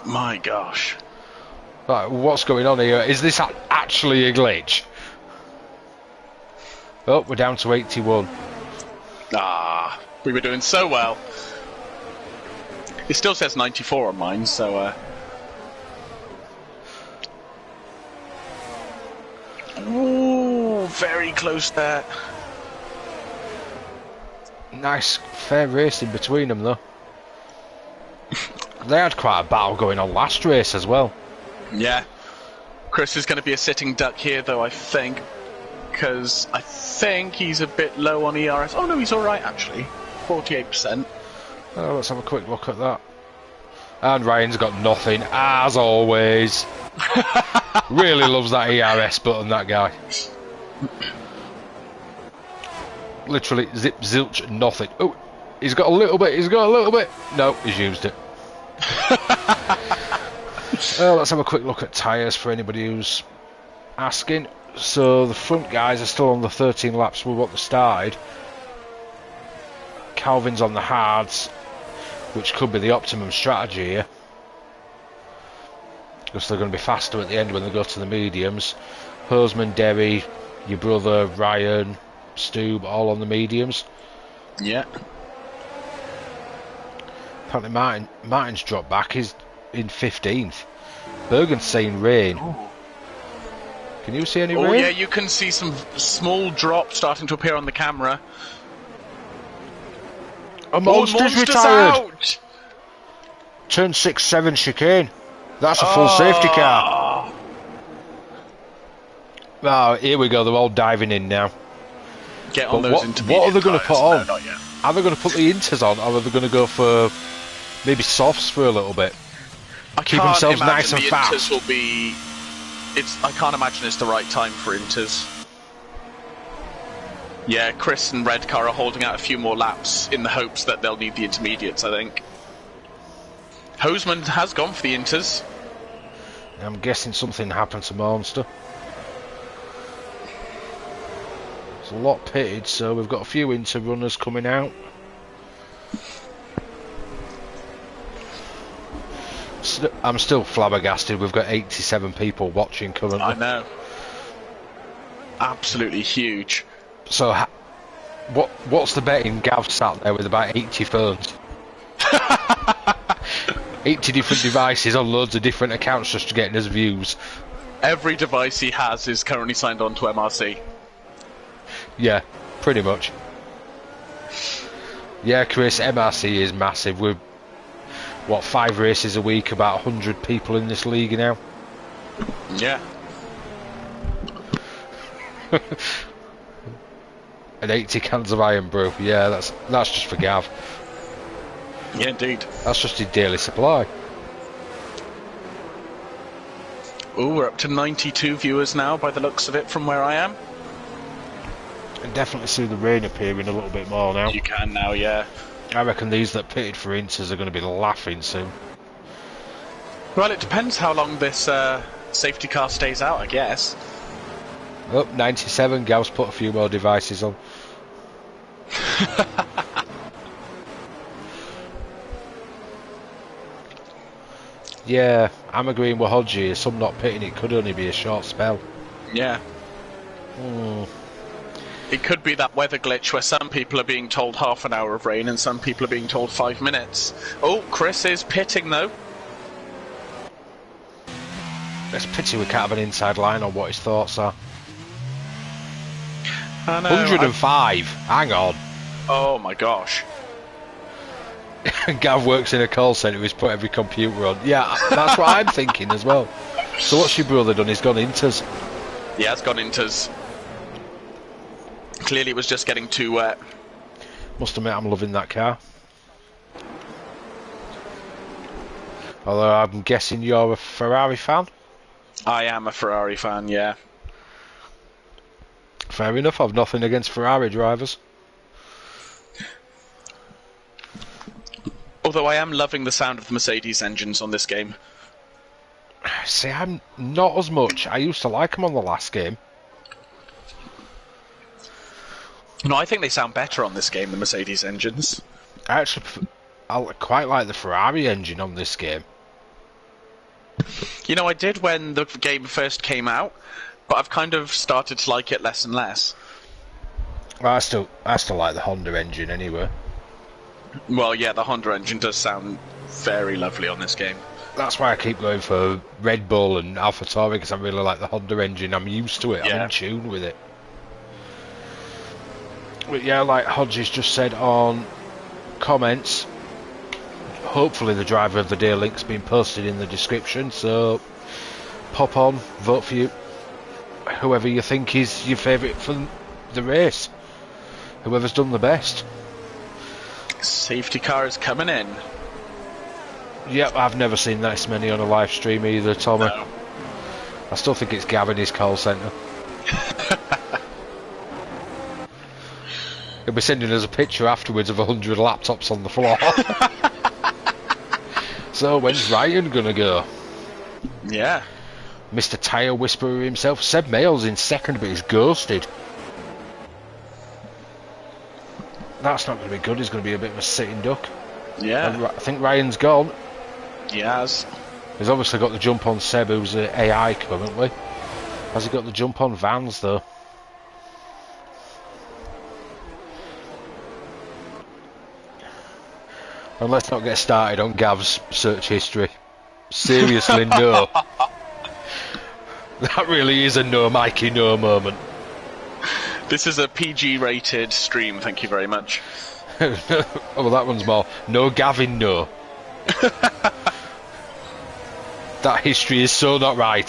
My gosh. Right, what's going on here? Is this actually a glitch? Oh, we're down to 81. Ah, we were doing so well. It still says 94 on mine, so... Ooh, very close there. Nice, fair race in between them, though. They had quite a battle going on last race as well. Yeah. Chris is going to be a sitting duck here, though, I think. Because I think he's a bit low on ERS. Oh, no, he's alright, actually. 48%. Oh, let's have a quick look at that. And Ryan's got nothing, as always. Really loves that ERS button, that guy. Literally zip zilch nothing. Oh, he's got a little bit, No, he's used it. Let's have a quick look at tyres for anybody who's asking. So the front guys are still on the 13 laps with what they started. Calvin's on the hards, which could be the optimum strategy here, because they're going to be faster at the end when they go to the mediums. Hosman, Derry, your brother, Ryan, Stube, all on the mediums. Yeah. Apparently Martin's dropped back. He's in 15th. Bergen's saying rain. Ooh. Can you see any rain? Oh yeah, you can see some small drops starting to appear on the camera. A monster's retired! Out. Turn 6-7 chicane. That's a full safety car. Oh, here we go. They're all diving in now. Get on those intermediate what are they going to put on? No, not yet. Are they going to put the inters on, or are they going to go for maybe softs for a little bit? Keep themselves nice and fast. Inters will be. I can't imagine it's the right time for inters. Yeah, Chris and Redcar are holding out a few more laps in the hopes that they'll need the intermediates, I think. Hosman has gone for the inters. I'm guessing something happened to Monster. There's a lot pitted, so we've got a few inter runners coming out. I'm still flabbergasted. We've got 87 people watching currently. I know. Absolutely huge. So, what's the betting? Gav sat there with about 80 phones. 80 different devices on loads of different accounts just to get his views. Every device he has is currently signed on to MRC. Yeah, pretty much. Yeah, Chris, MRC is massive. We're, 5 races a week, about 100 people in this league now. Yeah. And 80 cans of iron brew. Yeah, that's just for Gav. Yeah, indeed. That's just his daily supply. Oh, we're up to 92 viewers now by the looks of it from where I am. And definitely see the rain appearing a little bit more now. You can now, yeah. I reckon these that pitted for inters are going to be laughing soon. Well, it depends how long this safety car stays out, I guess. Oh, 97, Gav's put a few more devices on. Yeah, I'm agreeing with Hodgie. Some not pitting, it could only be a short spell. Yeah. It could be that weather glitch where some people are being told half an hour of rain and some people are being told 5 minutes. Oh, Chris is pitting though. It's a pity we can't have an inside line on what his thoughts are. I know, 105. Hang on. Oh my gosh. Gav works in a call centre. He's put every computer on. Yeah, that's what I'm thinking as well. So what's your brother done? He's gone inters. Yeah, it's gone inters. Clearly it was just getting too wet. Must admit, I'm loving that car. Although I'm guessing you're a Ferrari fan? I am a Ferrari fan, yeah. Fair enough, I've nothing against Ferrari drivers. Although I am loving the sound of the Mercedes engines on this game. See, I'm not as much. I used to like them on the last game. No, I think they sound better on this game, the Mercedes engines. I quite like the Ferrari engine on this game. You know, I did when the game first came out, but I've kind of started to like it less and less. Well, I still like the Honda engine anyway. Well, yeah, the Honda engine does sound very lovely on this game. That's why I keep going for Red Bull and AlphaTauri, because I really like the Honda engine. I'm used to it. Yeah. I'm in tune with it. But yeah, like Hodges just said on comments, hopefully the driver of the day link's been posted in the description, so pop on, vote for whoever you think is your favourite for the race. Whoever's done the best. Safety car is coming in. Yep, I've never seen this many on a live stream either, Tommy. No. I still think it's Gav in his call centre. He'll be sending us a picture afterwards of 100 laptops on the floor. So when's Ryan gonna go? Yeah. Mr. Tyre Whisperer himself. Seb Mayall's in second, but he's ghosted. That's not going to be good. He's going to be a bit of a sitting duck. Yeah. I think Ryan's gone. He has. He's obviously got the jump on Seb, who's AI currently. Has he got the jump on Vans, though? And let's not get started on Gav's search history. Seriously, no. That really is a no Mikey no moment. This is a PG-rated stream, thank you very much. Oh, well, that one's more. No Gavin, no. That history is so not right.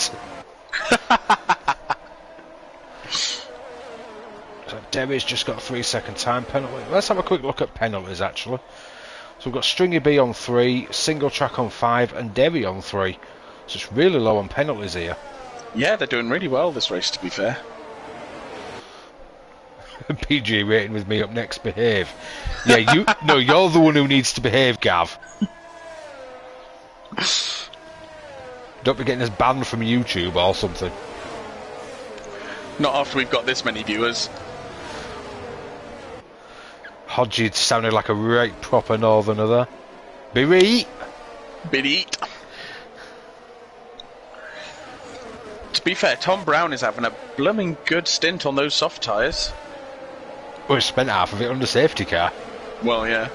So Derry's just got a 3-second time penalty. Let's have a quick look at penalties, actually. So we've got Stringy B on 3, Single Track on 5, and Derry on 3. So it's really low on penalties here. Yeah, they're doing really well this race, to be fair. PG rating with me up next, behave. Yeah, you're the one who needs to behave, Gav. Don't be getting us banned from YouTube or something. Not after we've got this many viewers. Hodgie sounded like a right proper northerner there. Beat. To be fair, Tom Brown is having a blooming good stint on those soft tyres. Well, he spent half of it on the safety car. Well, yeah.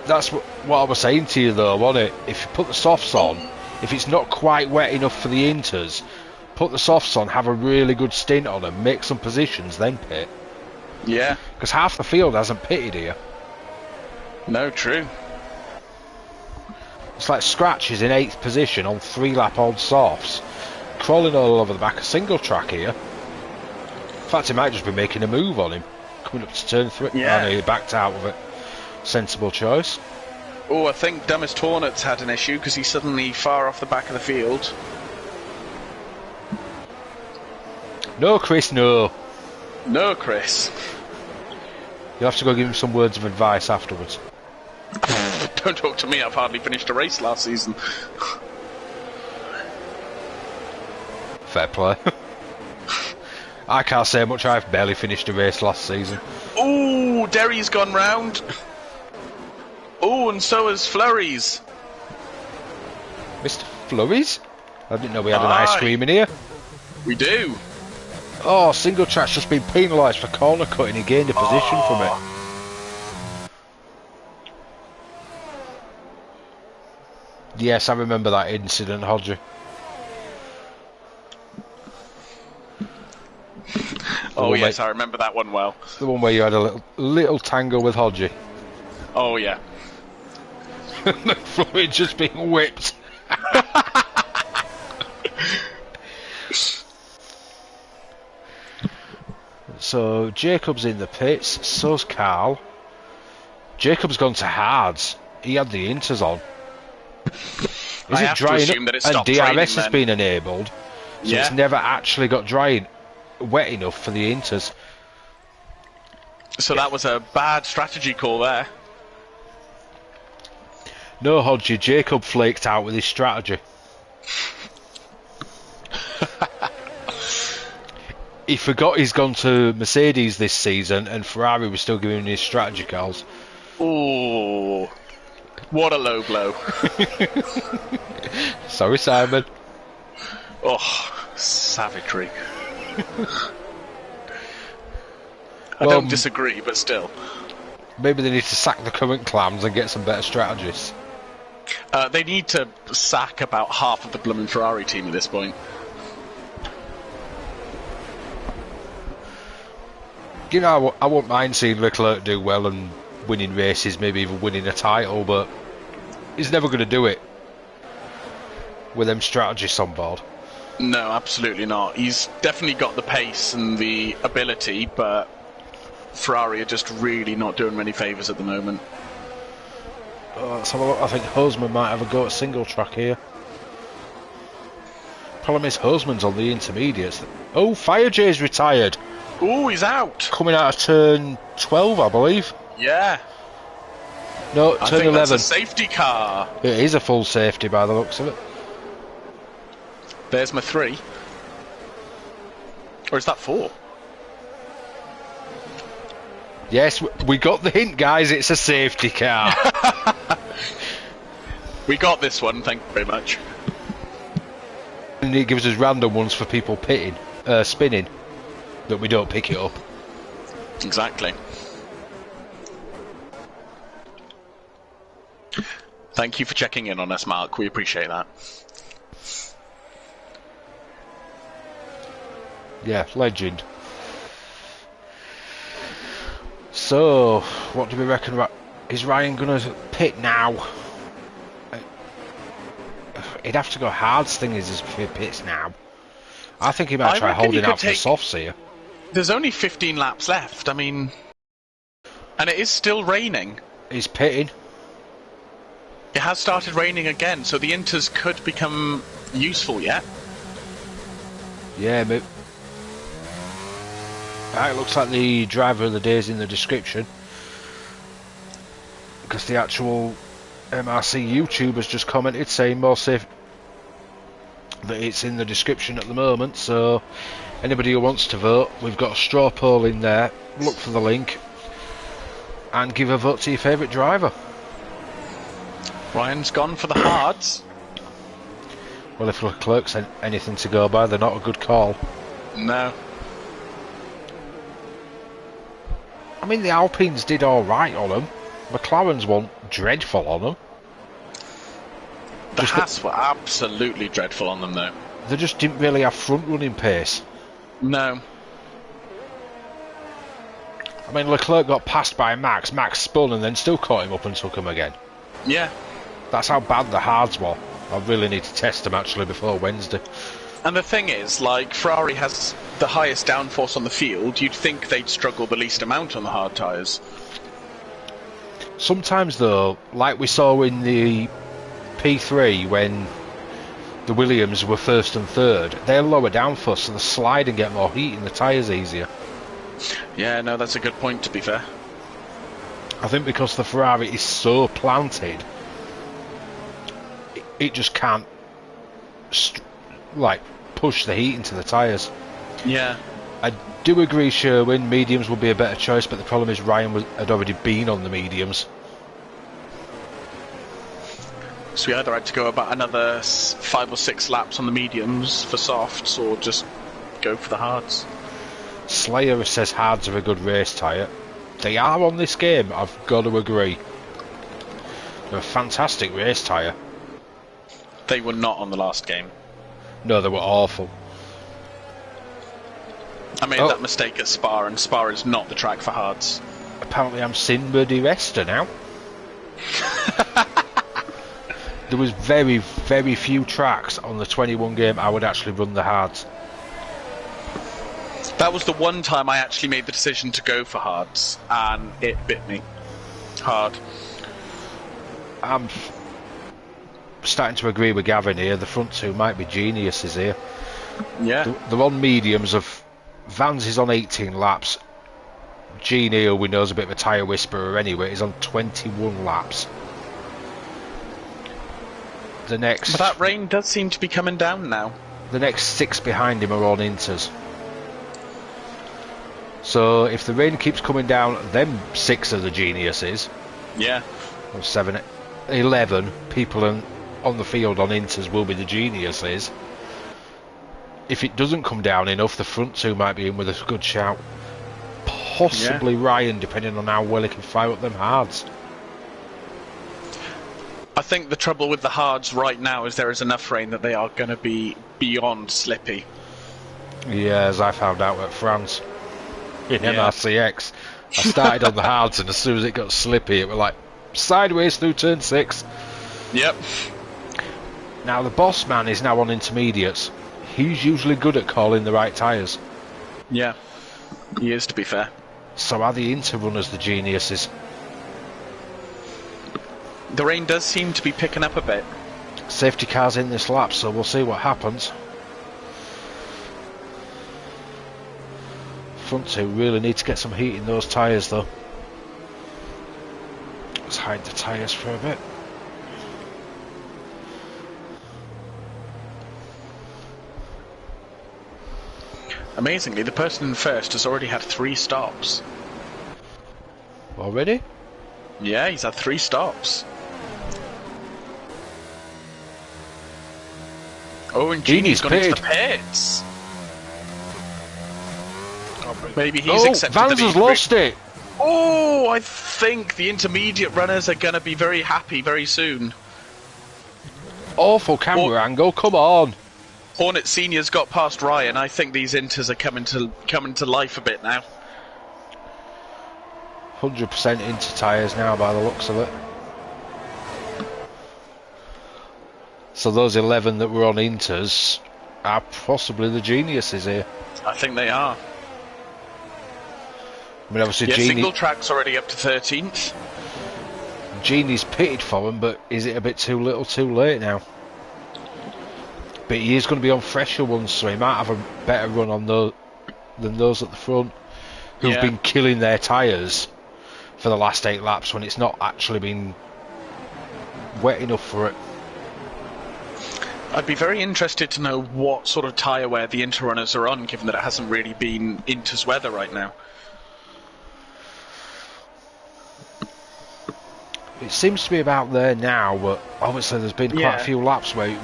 That's what I was saying to you, though, wasn't it? If you put the softs on, if it's not quite wet enough for the inters, put the softs on, have a really good stint on them, make some positions, then pit. Yeah. Because half the field hasn't pitted here. No, true. It's like Scratch is in 8th position on 3-lap old softs, crawling all over the back of Single Track here. In fact, he might just be making a move on him. Coming up to turn 3. Yeah. He backed out of it. Sensible choice. Oh, I think Dumbest Hornets had an issue because he's suddenly far off the back of the field. No, Chris, no. No, Chris. You'll have to go give him some words of advice afterwards. Don't talk to me, I've hardly finished a race last season. Fair play. I can't say much, I've barely finished a race last season. Ooh, Derry's gone round. Ooh, and so has Flurries. Mr. Flurries? I didn't know we had an ice cream in here. We do. Oh, single track's just been penalised for corner cutting. He gained a position from it. Yes, I remember that incident, Hodgie. Oh yes, I remember that one well. The one where you had a little tangle with Hodgie. Oh yeah. McFlurry just being whipped. So Jacob's in the pits, so's Carl. Jacob's gone to hards. He had the inters on. Is it drying up? And DRS has been enabled, so it's never actually got drying wet enough for the inters. So that was a bad strategy call there. No, Hodgie, Jacob flaked out with his strategy. He forgot he's gone to Mercedes this season and Ferrari was still giving him his strategy calls. Oh, what a low blow. Sorry, Simon. Oh, savagery. I don't disagree, but still. Maybe they need to sack the current clams and get some better strategists. They need to sack about half of the blooming Ferrari team at this point. You know, I wouldn't mind seeing Leclerc do well and winning races, maybe even winning a title, but he's never going to do it with them strategists on board. No, absolutely not. He's definitely got the pace and the ability, but Ferrari are just really not doing many favours at the moment. Let's have a look. I think Hosman might have a go at single track here. Problem is, Hosman's on the intermediates. Oh, Fire J's retired. Oh, he's out. Coming out of turn 12, I believe. Yeah. No, turn I think 11. That's a safety car. It is a full safety by the looks of it. There's my 3. Or is that 4? Yes, we got the hint, guys. It's a safety car. We got this one, thank you very much. And it gives us random ones for people spinning, that we don't pick it up. Exactly. Thank you for checking in on us, Mark. We appreciate that. Yeah, legend. So, what do we reckon? Is Ryan gonna pit now? He'd have to go hard. Thing is, if he pits now, I think he might try holding out for the softs here. There's only 15 laps left. I mean, and it is still raining. He's pitting. It has started raining again, so the inters could become useful yet. Yeah, but it looks like the driver of the day is in the description, because the actual MRC YouTube has just commented saying more safe that it's in the description at the moment. So anybody who wants to vote, we've got a straw poll in there. Look for the link and give a vote to your favourite driver. Ryan's gone for the hards. Well, if Leclerc's anything to go by, they're not a good call. No. I mean, the Alpines did alright on them. McLaren's weren't dreadful on them. The Haas were absolutely dreadful on them, though. They just didn't really have front-running pace. No. I mean, Leclerc got passed by Max. Max spun and then still caught him up and took him again. Yeah. That's how bad the hards were. I really need to test them actually before Wednesday. And the thing is, like, Ferrari has the highest downforce on the field. You'd think they'd struggle the least amount on the hard tyres. Sometimes, though, like we saw in the P3 when the Williams were first and third, they're lower downforce, so they slide and get more heat in the tyres easier. Yeah, no, that's a good point, to be fair. I think because the Ferrari is so planted, it just can't push the heat into the tyres. Yeah. I do agree, Sherwin, mediums would be a better choice, but the problem is Ryan had already been on the mediums. So we either had to go about another 5 or 6 laps on the mediums for softs, or just go for the hards. Slayer says hards are a good race tyre. They are on this game, I've got to agree. They're a fantastic race tyre. They were not on the last game. No, they were awful. I made that mistake at Spa, and Spa is not the track for hards. Apparently I'm Sinbad Resta now. There was very, very few tracks on the 21 game I would actually run the hards. That was the one time I actually made the decision to go for hards, and it bit me hard. I'm starting to agree with Gavin here. The front two might be geniuses here. Yeah. They're on mediums. Vans is on 18 laps. Genie, who we know is a bit of a tyre whisperer anyway, is on 21 laps. The next... But that rain does seem to be coming down now. The next 6 behind him are on inters. So if the rain keeps coming down, them 6 are the geniuses. Yeah. Or 7, 11 people on the field on inters will be the geniuses. If it doesn't come down enough, the front two might be in with a good shout. Possibly Ryan, depending on how well he can fire up them hards. I think the trouble with the hards right now is there is enough rain that they are going to be beyond slippy. Yeah, as I found out at France in MRCX. I started on the hards, and as soon as it got slippy, it was like sideways through turn 6. Yep. Now the boss man is now on intermediates. He's usually good at calling the right tyres. Yeah, he is, to be fair. So are the inter-runners the geniuses? The rain does seem to be picking up a bit. Safety car's in this lap, so we'll see what happens. Front two really need to get some heat in those tyres though. Let's hide the tyres for a bit. Amazingly, the person in first has already had 3 stops. Already? Yeah, he's had 3 stops. Oh, and Genie's gone into the pits. Maybe he's accepted Vans that has lost it. Oh, I think the intermediate runners are going to be very happy very soon. Awful camera angle, come on. Hornet Senior's got past Ryan. I think these inters are coming to life a bit now. 100% into tyres now by the looks of it. So those 11 that were on inters are possibly the geniuses here. I think they are. I mean, obviously, Yeah, Genie, single track's already up to 13th. Genie's pitted for him, but is it a bit too little too late now? But he is going to be on fresher ones, so he might have a better run on those than those at the front, who've been killing their tyres for the last 8 laps when it's not actually been wet enough for it. I'd be very interested to know what sort of tyre wear the Interrunners are on, given that it hasn't really been Inter's weather right now. It seems to be about there now, but obviously there's been quite a few laps where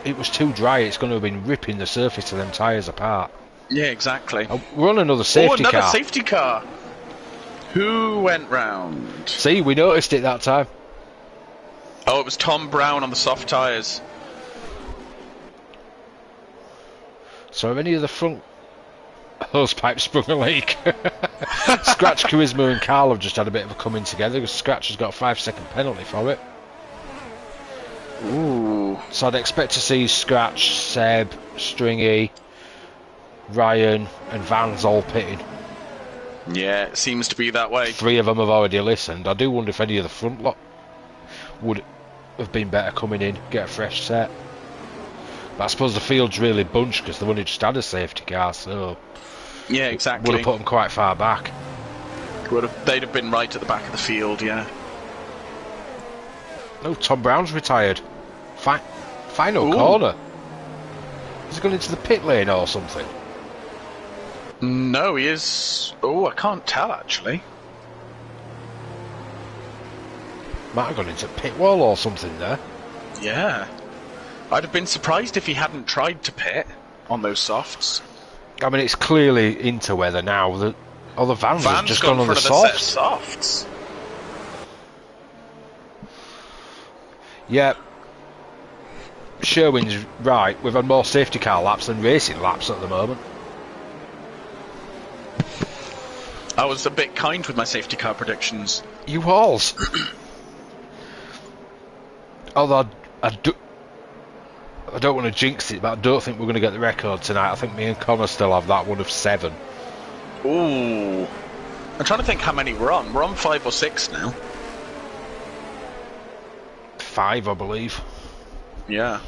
it was too dry. It's going to have been ripping the surface of them tyres apart. Yeah, exactly. We're on another safety car. Another safety car. Who went round? See, we noticed it that time. Oh, it was Tom Brown on the soft tyres. So have any of the front hosepipe sprung a leak? Scratch, Charisma and Carl have just had a bit of a coming together because Scratch has got a 5-second penalty for it. Ooh. So I'd expect to see Scratch, Seb, Stringy, Ryan and Vans all pitting. Yeah, it seems to be that way. 3 of them have already listened. I do wonder if any of the front lot would have been better coming in, get a fresh set. But I suppose the field's really bunched because they've only just had a safety car, so yeah, exactly. would have put them quite far back. They'd have been right at the back of the field, yeah. No, Tom Brown's retired. Final corner. He's gone into the pit lane or something. No, he is... Oh, I can't tell, actually. Might have gone into pit wall or something there. Yeah. I'd have been surprised if he hadn't tried to pit on those softs. I mean, it's clearly into weather now. The vans have just gone on the softs. Yeah. Sherwin's right. We've had more safety car laps than racing laps at the moment. I was a bit kind with my safety car predictions. You was. Although I don't want to jinx it, but I don't think we're going to get the record tonight. I think me and Connor still have that one of 7. Ooh. I'm trying to think how many we're on. We're on 5 or 6 now. 5, I believe. Yeah.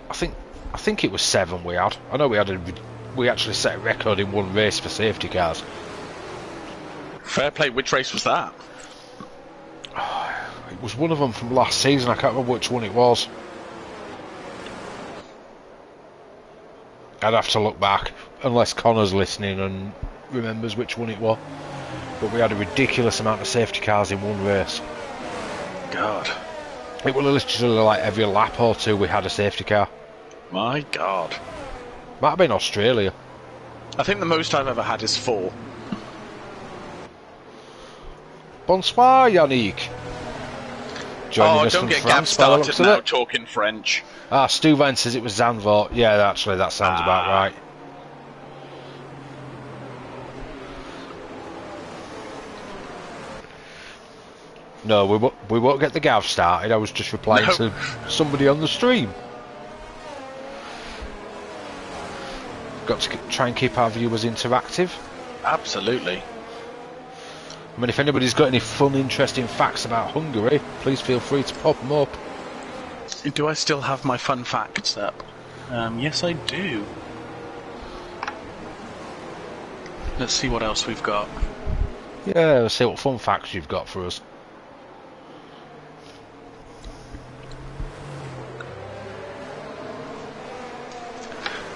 I think it was 7 we had. I know we actually set a record in one race for safety cars. Fair play. Which race was that? It was one of them from last season. I can't remember which one it was. I'd have to look back, unless Connor's listening and remembers which one it was. But we had a ridiculous amount of safety cars in one race. God. It was literally like every lap or two we had a safety car. My God. Might have been Australia. I think the most I've ever had is 4. Bonsoir, Yannick. Joining us don't from get France, started now talking French. Stu Van says it was Zandvoort. Yeah, actually, that sounds about right. No, we won't get the gav started. I was just replying to somebody on the stream. Got to try and keep our viewers interactive. Absolutely. I mean, if anybody's got any fun, interesting facts about Hungary, please feel free to pop them up. Do I still have my fun facts up? Yes, I do. Let's see what else we've got. Yeah, let's see what fun facts you've got for us.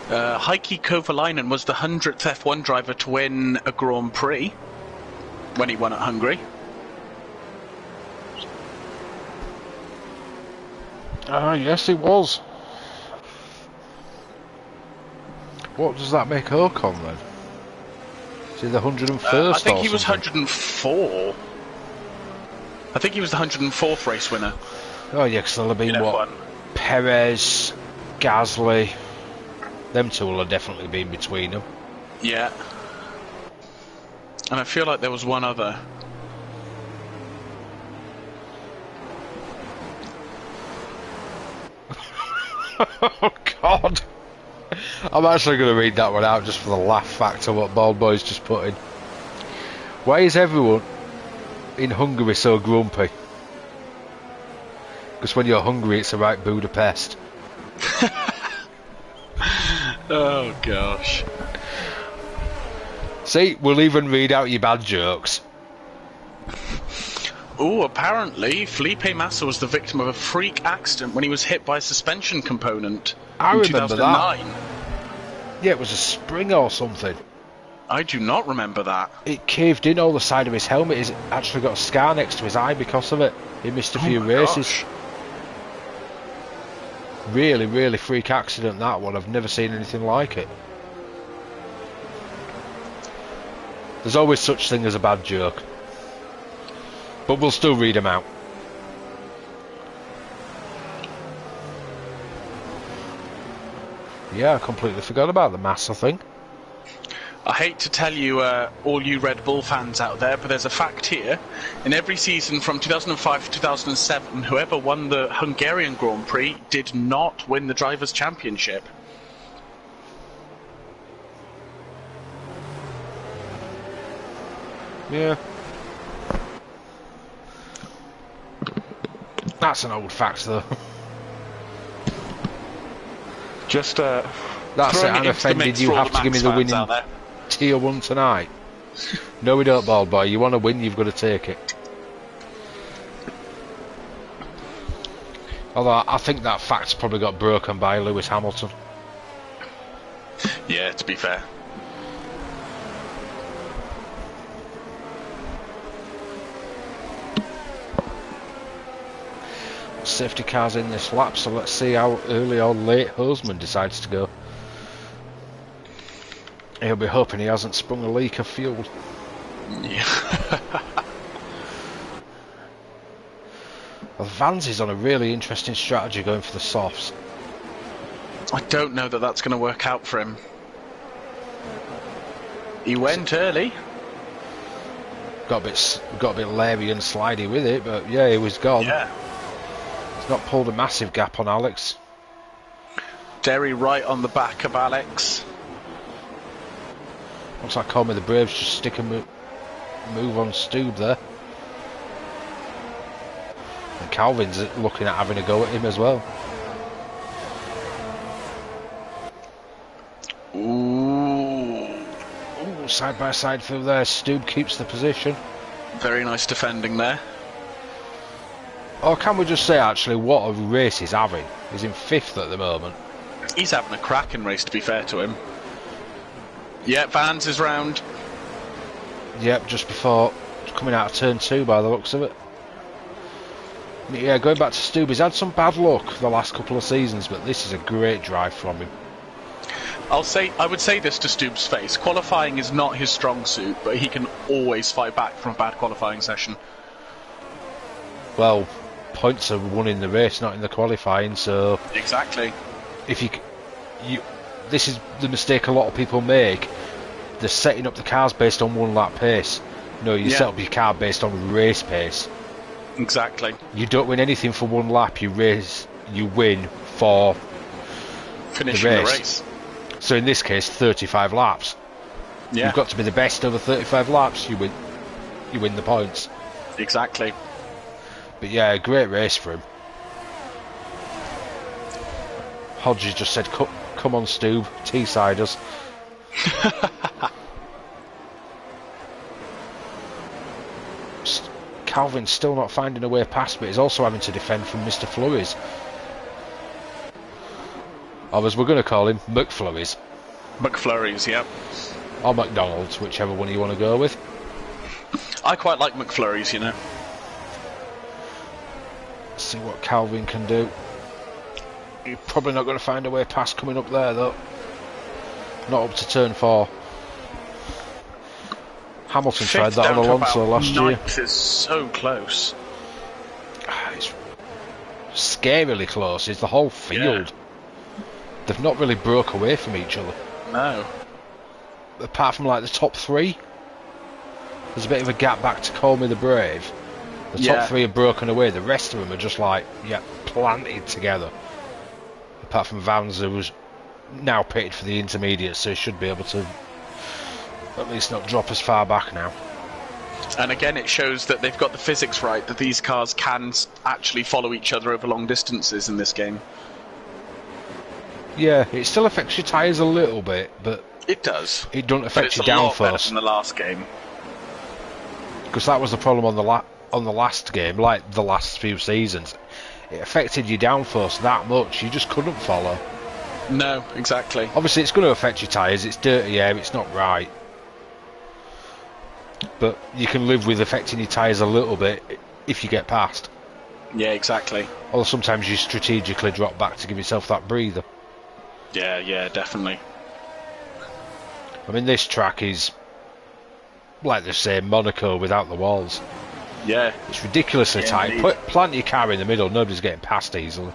Heikki Kovalainen was the 100th F1 driver to win a Grand Prix when he won at Hungary. Yes, it was. What does that make Ocon then? Is he the 101st? I think he was 104. I think he was the 104th race winner. Oh yeah, because there'll have been what? Perez, Gasly. Them two will have definitely been between them. Yeah. And I feel like there was one other. Oh God! I'm actually going to read that one out just for the laugh factor what Bald Boy's just put in. Why is everyone in Hungary so grumpy? Because when you're hungry, it's a right Budapest. Oh gosh. See, we'll even read out your bad jokes. Oh, apparently Felipe Massa was the victim of a freak accident when he was hit by a suspension component in 2009. Yeah, it was a spring or something. I do not remember that. It caved in all the side of his helmet. He's actually got a scar next to his eye because of it. He missed a few races. Gosh. Really, really freak accident, that one. I've never seen anything like it. There's always such thing as a bad joke. But we'll still read them out. Yeah, I completely forgot about the Massa thing. I hate to tell you, all you Red Bull fans out there, but there's a fact here. In every season from 2005 to 2007, whoever won the Hungarian Grand Prix did not win the Drivers' Championship. Yeah. That's an old fact, though. Just, that's it, I'm offended you have to give me the winning tier 1 tonight. No, we don't, Bald Boy. You want to win, you've got to take it. Although, I think that fact's probably got broken by Lewis Hamilton. Yeah, to be fair. Safety cars in this lap, so let's see how early or late Hosman decides to go. He'll be hoping he hasn't sprung a leak of fuel. Yeah. Well, Vans is on a really interesting strategy going for the softs. I don't know that that's going to work out for him. He went early. Got a bit Larry and slidey with it, but yeah, he was gone. Yeah. He's not pulled a massive gap on Alex. Derry right on the back of Alex. Looks like Colm with the Braves just stick a move on Stoob there. And Calvin's looking at having a go at him as well. Ooh, side by side through there. Stoob keeps the position. Very nice defending there. Or can we just say actually what a race he's having? He's in 5th at the moment. He's having a cracking race, to be fair to him. Yeah, Vans is round. Yep, just before coming out of turn 2 by the looks of it. Yeah, going back to Stoob, he's had some bad luck the last couple of seasons, but this is a great drive from him. I would say this to Stoob's face. Qualifying is not his strong suit, but he can always fight back from a bad qualifying session. Well, points are won in the race, not in the qualifying, so... Exactly. If you this is the mistake a lot of people make. They're setting up the cars based on 1 lap pace. No, you set up your car based on race pace. Exactly. You don't win anything for 1 lap, you win for finishing the race. So in this case, 35 laps. Yeah. You've got to be the best over 35 laps, you win the points. Exactly. But yeah, a great race for him. Hodges just said, come on Stoob, T-siders. Calvin's still not finding a way past, but he's also having to defend from Mr. Flurries. Or as we're going to call him, McFlurries. McFlurries, yep. Or McDonald's, whichever one you want to go with. I quite like McFlurries, you know. Let's see what Calvin can do. You're probably not going to find a way past coming up there, though. Not up to turn 4. Hamilton tried that on Alonso last year. Is so close. It's scarily close. It's the whole field. Yeah. They've not really broke away from each other. No. Apart from like the top 3. There's a bit of a gap back to Call Me the Brave. The top 3 have broken away. The rest of them are just like, planted together. Apart from Vans, who was now pitted for the intermediate, so he should be able to at least not drop as far back now. And again, it shows that they've got the physics right, that these cars can actually follow each other over long distances in this game. Yeah, it still affects your tyres a little bit, but it does. It doesn't affect your downforce. It's a lot better than the last game. Because that was the problem on the last game, like the last few seasons. It affected your downforce that much, you just couldn't follow. No, exactly. Obviously, it's going to affect your tyres. It's dirty air. It's not right. But you can live with affecting your tyres a little bit if you get past. Yeah, exactly. Or sometimes you strategically drop back to give yourself that breather. Yeah, definitely. I mean, this track is, like they say, Monaco without the walls. Yeah. It's ridiculously tight. Plant your car in the middle, nobody's getting past easily.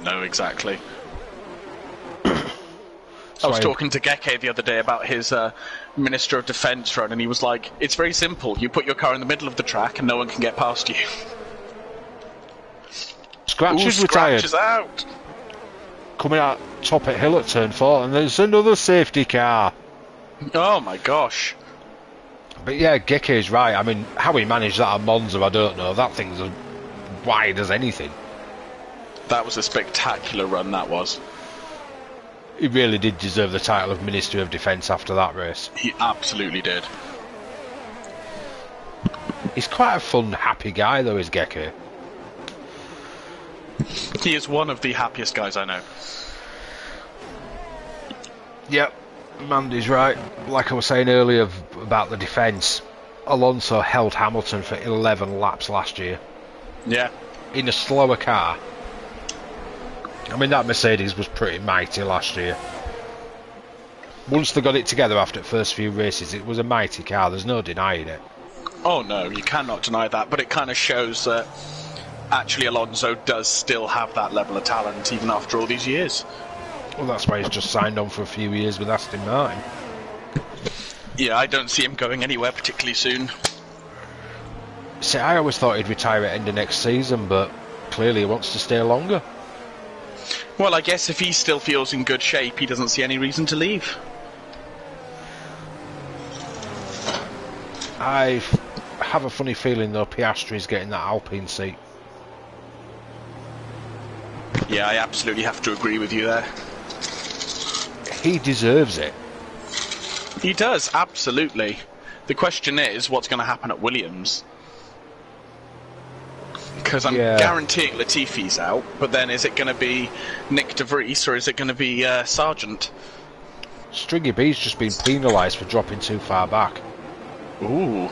No, exactly. I was talking to Geke the other day about his Minister of Defence run, and he was like, it's very simple. You put your car in the middle of the track and no one can get past you. Scratch is retired. Scratch is out. Coming out top at hill at turn 4, and there's another safety car. Oh my gosh. But yeah, Geke's right. I mean, how he managed that at Monza, I don't know. That thing's as wide as anything. That was a spectacular run, that was. He really did deserve the title of Minister of Defence after that race. He absolutely did. He's quite a fun, happy guy, though, is Geke. He is one of the happiest guys I know. Yep, Mandy's right. Like I was saying earlier about the defence, Alonso held Hamilton for 11 laps last year. Yeah. In a slower car. I mean, that Mercedes was pretty mighty last year. once they got it together after the first few races, it was a mighty car. There's no denying it. Oh no, you cannot deny that, but it kind of shows that actually Alonso does still have that level of talent even after all these years. Well, that's why he's just signed on for a few years with Aston Martin. Yeah, I don't see him going anywhere particularly soon. See, I always thought he'd retire at end of next season, but clearly he wants to stay longer. Well, I guess if he still feels in good shape, he doesn't see any reason to leave. I have a funny feeling, though, Piastri's getting that Alpine seat. Yeah, I absolutely have to agree with you there. He deserves it. He does, absolutely. The question is, what's going to happen at Williams? Because I'm guaranteeing Latifi's out, but then is it going to be Nick de Vries or is it going to be Sargent? Stringy B's just been penalised for dropping too far back. Ooh.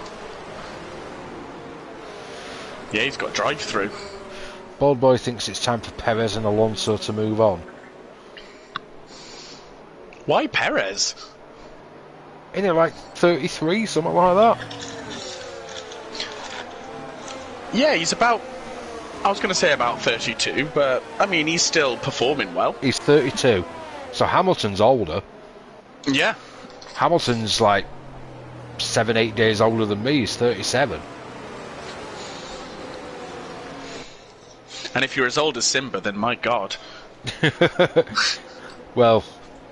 Yeah, he's got drive-through. Bold Boy thinks it's time for Perez and Alonso to move on. Why Perez? Isn't it like 33, something like that? Yeah, he's about... I was going to say about 32, but, I mean, he's still performing well. He's 32. So Hamilton's older. Yeah. Hamilton's like 7-8 days older than me. He's 37. And if you're as old as Simba, then my God. Well,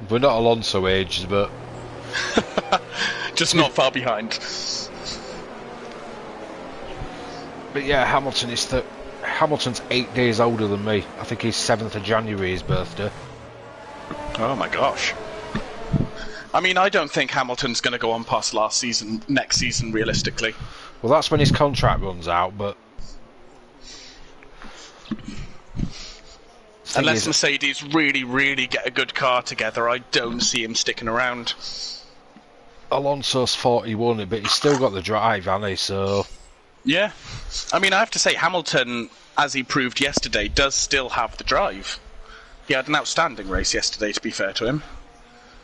we're not Alonso age, but... Just not far behind. But yeah, Hamilton's 8 days older than me. I think he's 7th of January, his birthday. Oh my gosh. I mean, I don't think Hamilton's going to go on past next season, realistically. Well, that's when his contract runs out, but... Unless Mercedes really, really get a good car together, I don't see him sticking around. Alonso's 41, but he's still got the drive, hasn't he? So... Yeah. I mean, I have to say, Hamilton, as he proved yesterday, does still have the drive. He had an outstanding race yesterday, to be fair to him.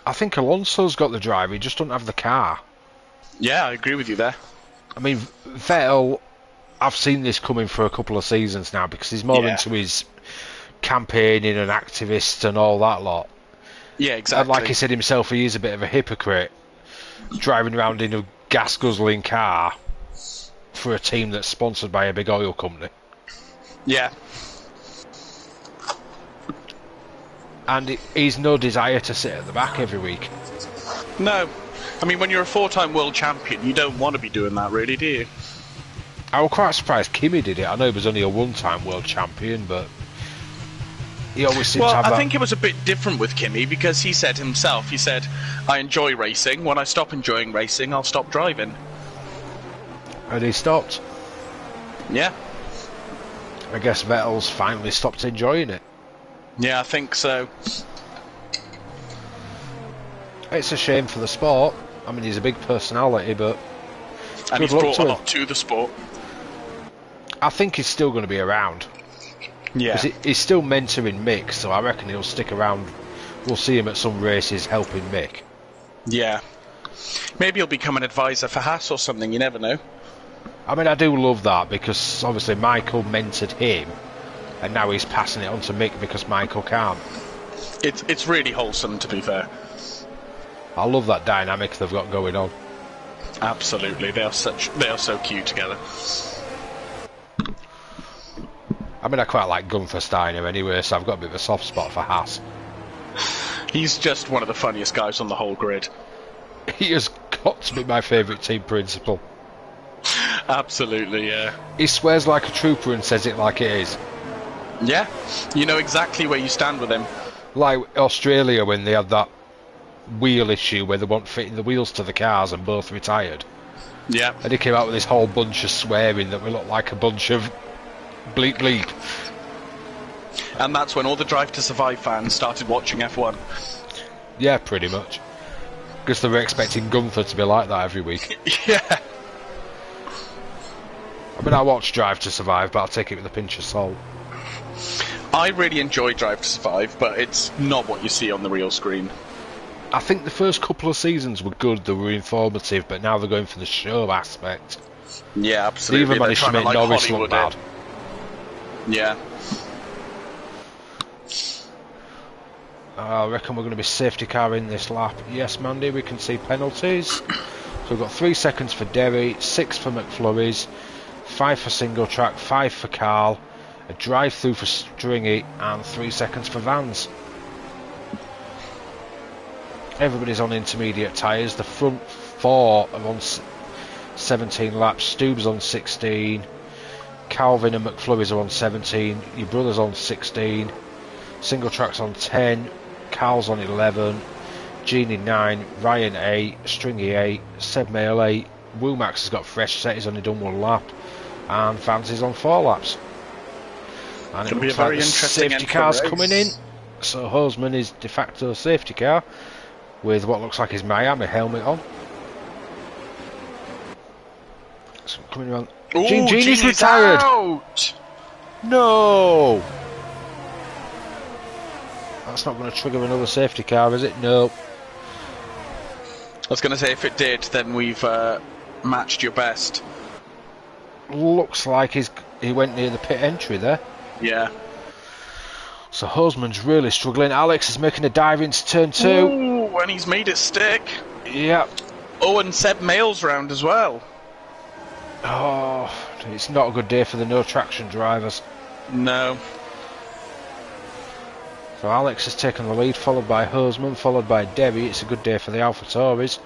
I think Alonso's got the drive, he just doesn't have the car. Yeah, I agree with you there. I mean, Vettel, I've seen this coming for a couple of seasons now, because he's more into his campaigning and activist and all that lot. Yeah, exactly. And like he said himself, he is a bit of a hypocrite, driving around in a gas-guzzling car for a team that's sponsored by a big oil company. Yeah. And he's no desire to sit at the back every week. No. I mean, when you're a four-time world champion, you don't want to be doing that, really, do you? I was quite surprised Kimi did it. I know he was only a one-time world champion, but he always seems to have that... I think it was a bit different with Kimi, because he said himself, I enjoy racing. When I stop enjoying racing, I'll stop driving. And he stopped. Yeah. I guess Vettel's finally stopped enjoying it. Yeah, I think so. It's a shame for the sport. I mean, he's a big personality, but... And he's brought a lot to the sport. I think he's still going to be around. Yeah. He's still mentoring Mick, so I reckon he'll stick around. We'll see him at some races helping Mick. Yeah. Maybe he'll become an advisor for Haas or something, you never know. I mean, I do love that, because obviously Michael mentored him, and now he's passing it on to Mick because Michael can't. It's really wholesome, to be fair. I love that dynamic they've got going on. Absolutely, they are so cute together. I mean, I quite like Gunther Steiner anyway, so I've got a bit of a soft spot for Haas. He's just one of the funniest guys on the whole grid. He has got to be my favourite team principal. Absolutely, yeah. He swears like a trooper and says it like it is. Yeah, you know exactly where you stand with him. Like Australia when they had that wheel issue where they weren't fitting the wheels to the cars and both retired. Yeah. And he came out with this whole bunch of swearing that we looked like a bunch of bleep bleep. And that's when all the Drive to Survive fans started watching F1. Yeah, pretty much. Because they were expecting Gunther to be like that every week. Yeah. I mean, I watch Drive to Survive, but I'll take it with a pinch of salt. I really enjoy Drive to Survive, but it's not what you see on the real screen. I think the first couple of seasons were good, they were informative, but now they're going for the show aspect. Yeah, They absolutely. even managed to They're make trying Norris Hollywood look bad. Yeah. I reckon we're going to be safety car in this lap. Yes, Mandy, we can see penalties. So we've got 3 seconds for Derry, 6 for McFlurry's, 5 for single track, 5 for Carl, a drive through for Stringy, and 3 seconds for Vans. Everybody's on intermediate tyres. The front 4 are on 17 laps. Stubbs on 16. Calvin and McFlurry's are on 17. Your brother's on 16. Single track's on 10. Carl's on 11. Genie 9. Ryan 8. Stringy 8. Seb Mail 8. Woomax has got fresh set. He's only done 1 lap. And Fancy's on 4 laps. And it looks like the safety car's coming in. So Hosman is de facto safety car with what looks like his Miami helmet on. So coming around. Ooh, Genie's retired. Out. No. That's not going to trigger another safety car, is it? No. I was going to say, if it did, then we've matched your best. Looks like he went near the pit entry there. Yeah. So Hosman's really struggling. Alex is making a dive into turn 2. Ooh, and he's made it stick. Yep. Oh, and Seb Mail's round as well. Oh, it's not a good day for the no traction drivers. No. So Alex has taken the lead, followed by Hosman, followed by Derry. It's a good day for the AlphaTauris.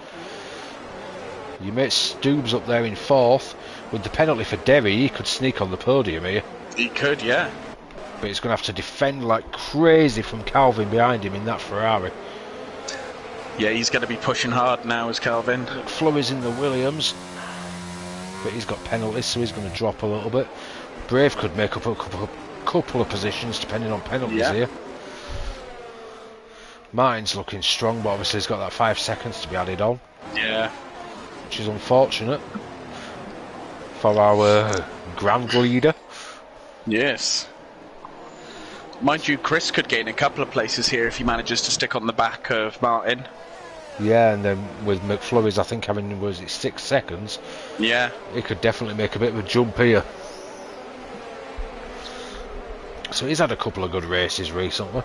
Your mate Stubbs up there in 4th. With the penalty for Derry, he could sneak on the podium here. He could, yeah. But he's going to have to defend like crazy from Calvin behind him in that Ferrari. Yeah, he's going to be pushing hard now as Calvin. Flurry's in the Williams. But he's got penalties, so he's going to drop a little bit. Brave could make up a couple of positions depending on penalties here. Martin's looking strong, but obviously he's got that 5 seconds to be added on. Yeah. Which is unfortunate for our grand leader. Yes. Mind you, Chris could gain a couple of places here if he manages to stick on the back of Martin. Yeah, and then with McFlurry's, I think having, was it 6 seconds? Yeah. He could definitely make a bit of a jump here. So he's had a couple of good races recently.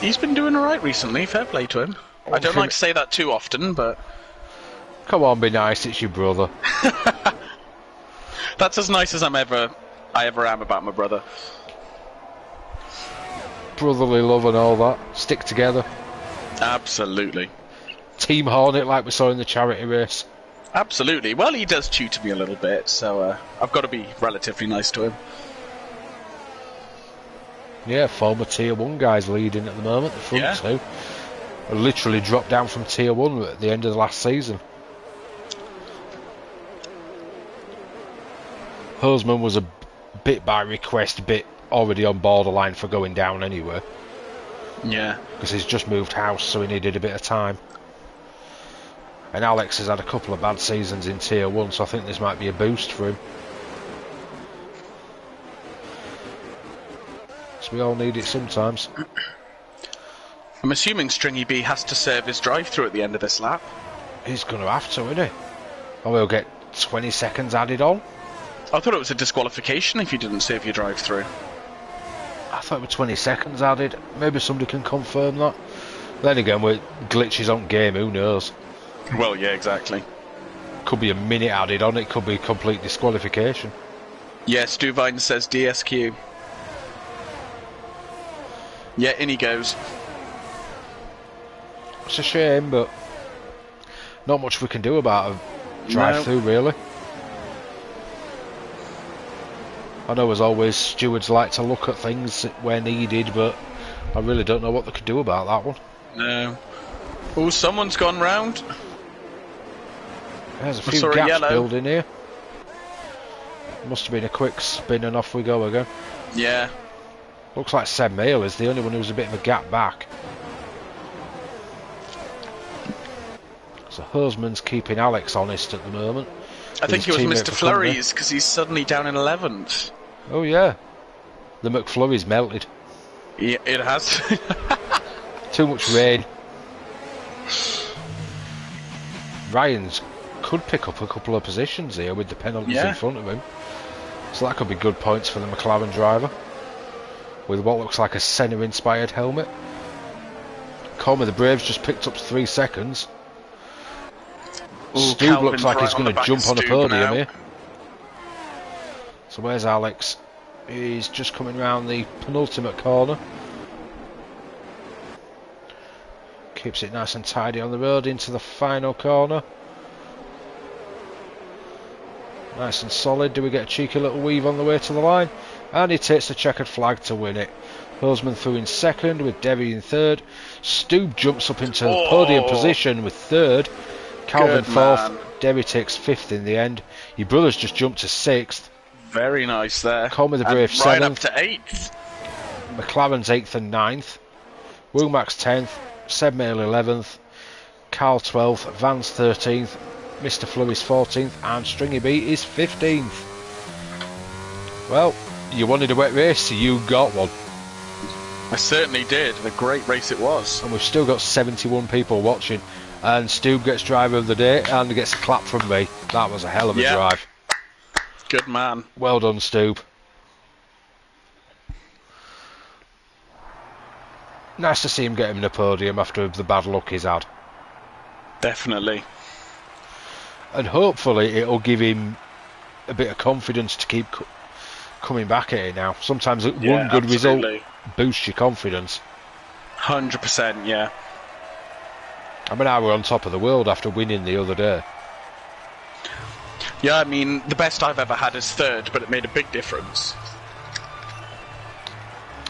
He's been doing alright recently, fair play to him. I don't like to say that too often, but... Come on, be nice, it's your brother. That's as nice as I ever am about my brother. Brotherly love and all that. Stick together. Absolutely. Team Hornet like we saw in the charity race. Absolutely. Well, he does tutor me a little bit, so I've got to be relatively nice to him. Yeah, former Tier 1 guys leading at the moment, the front two. Literally dropped down from Tier 1 at the end of the last season. Hosman was a bit by request, bit already on borderline for going down anyway. Yeah. Because he's just moved house, so he needed a bit of time. And Alex has had a couple of bad seasons in Tier 1, so I think this might be a boost for him. So we all need it sometimes. I'm assuming Stringy B has to serve his drive-through at the end of this lap. He's going to have to, isn't he? Or he'll get 20 seconds added on. I thought it was a disqualification if you didn't save your drive-through. I thought it was 20 seconds added. Maybe somebody can confirm that. Then again, with glitches on game, who knows? Well, yeah, exactly. Could be a minute added on, it could be complete disqualification. Yeah, Stu Vine says DSQ. Yeah, in he goes. It's a shame, but not much we can do about a drive-through, really. I know as always stewards like to look at things where needed, but I really don't know what they could do about that one. No. Oh, someone's gone round. There's a few gaps building here. Must have been a quick spin and off we go again. Yeah. Looks like Seb Mail is the only one who's a bit of a gap back. So Hosman's keeping Alex honest at the moment. I think it was Mr. Flurry's because he's suddenly down in 11th. Oh yeah. The McFlurry's melted. Yeah, it has. Too much rain. Ryan's could pick up a couple of positions here with the penalties in front of him. So that could be good points for the McLaren driver. With what looks like a Senna-inspired helmet. Coleman the Braves just picked up 3 seconds. Stu looks like he's going to jump on a podium here. So where's Alex? He's just coming round the penultimate corner. Keeps it nice and tidy on the road into the final corner. Nice and solid. Do we get a cheeky little weave on the way to the line? And he takes the checkered flag to win it. Hosman through in second with Derry in third. Stu jumps up into the podium position with third. Calvin fourth. Derry takes fifth in the end. Your brothers just jumped to sixth. Very nice there. Coleman the Brave right seventh. up to eighth. McLaren's eighth and ninth. Womack's 10th. Seb Mail 11th. Carl 12th. Vance 13th. Mr. Fleury's 14th. And Stringy B is 15th. Well, you wanted a wet race, so you got one. I certainly did. A great race it was. And we've still got 71 people watching. And Stu gets driver of the day and gets a clap from me. That was a hell of a drive. Good man. Well done, Stu. Nice to see him get him in a podium after the bad luck he's had. Definitely. And hopefully it'll give him a bit of confidence to keep coming back at it now. Sometimes one good result boosts your confidence. 100%, yeah. I mean, now we're on top of the world after winning the other day. Yeah, I mean, the best I've ever had is third, but it made a big difference.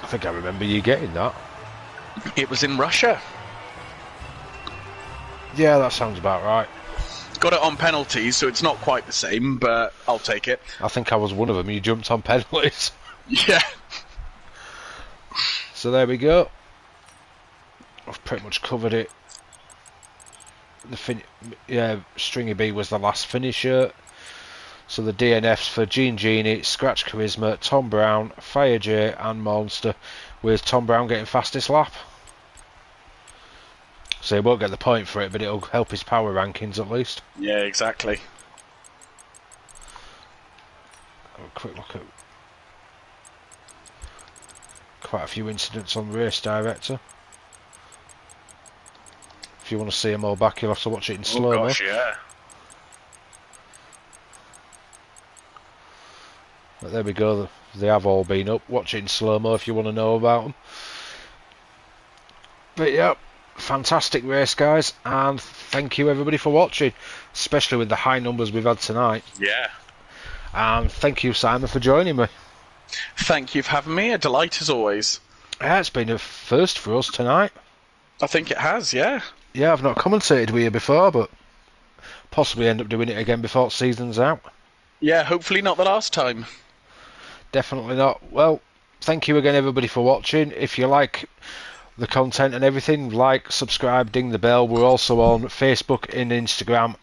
I think I remember you getting that. It was in Russia. Yeah, that sounds about right. Got it on penalties, so it's not quite the same, but I'll take it. I think I was one of them. You jumped on penalties. Yeah. So there we go. I've pretty much covered it. Stringy B was the last finisher. So the DNFs for Gene Genie, Scratch Charisma, Tom Brown, Fire J and Monster, with Tom Brown getting fastest lap. So he won't get the point for it, but it'll help his power rankings at least. Yeah, exactly. Have a quick look at quite a few incidents on Race Director. If you want to see them all back, you'll have to watch it in slow-mo. Oh gosh, yeah. But there we go, they have all been up. Watch it in slow-mo if you want to know about them. But yeah, fantastic race, guys, and thank you everybody for watching, especially with the high numbers we've had tonight. Yeah. And thank you, Simon, for joining me. Thank you for having me, a delight as always. Yeah, it's been a first for us tonight. I think it has, yeah. Yeah, I've not commentated with you before, but possibly end up doing it again before the season's out. Yeah, hopefully not the last time. Definitely not. Well, thank you again, everybody, for watching. If you like the content and everything, like, subscribe, ding the bell. We're also on Facebook and Instagram.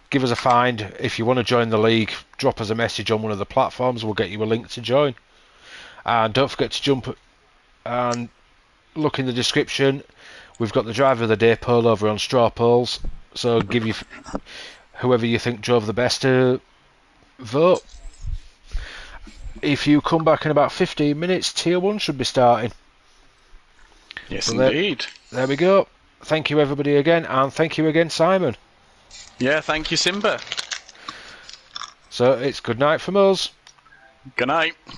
Give us a find. If you want to join the league, drop us a message on one of the platforms. We'll get you a link to join. And don't forget to jump and look in the description. We've got the driver of the day poll over on straw polls. So give you whoever you think drove the best to vote. If you come back in about 15 minutes, Tier 1 should be starting. Yes, So indeed. There we go. Thank you everybody again, and thank you again, Simon. Yeah, thank you, Simba. So it's good night from us. Good night.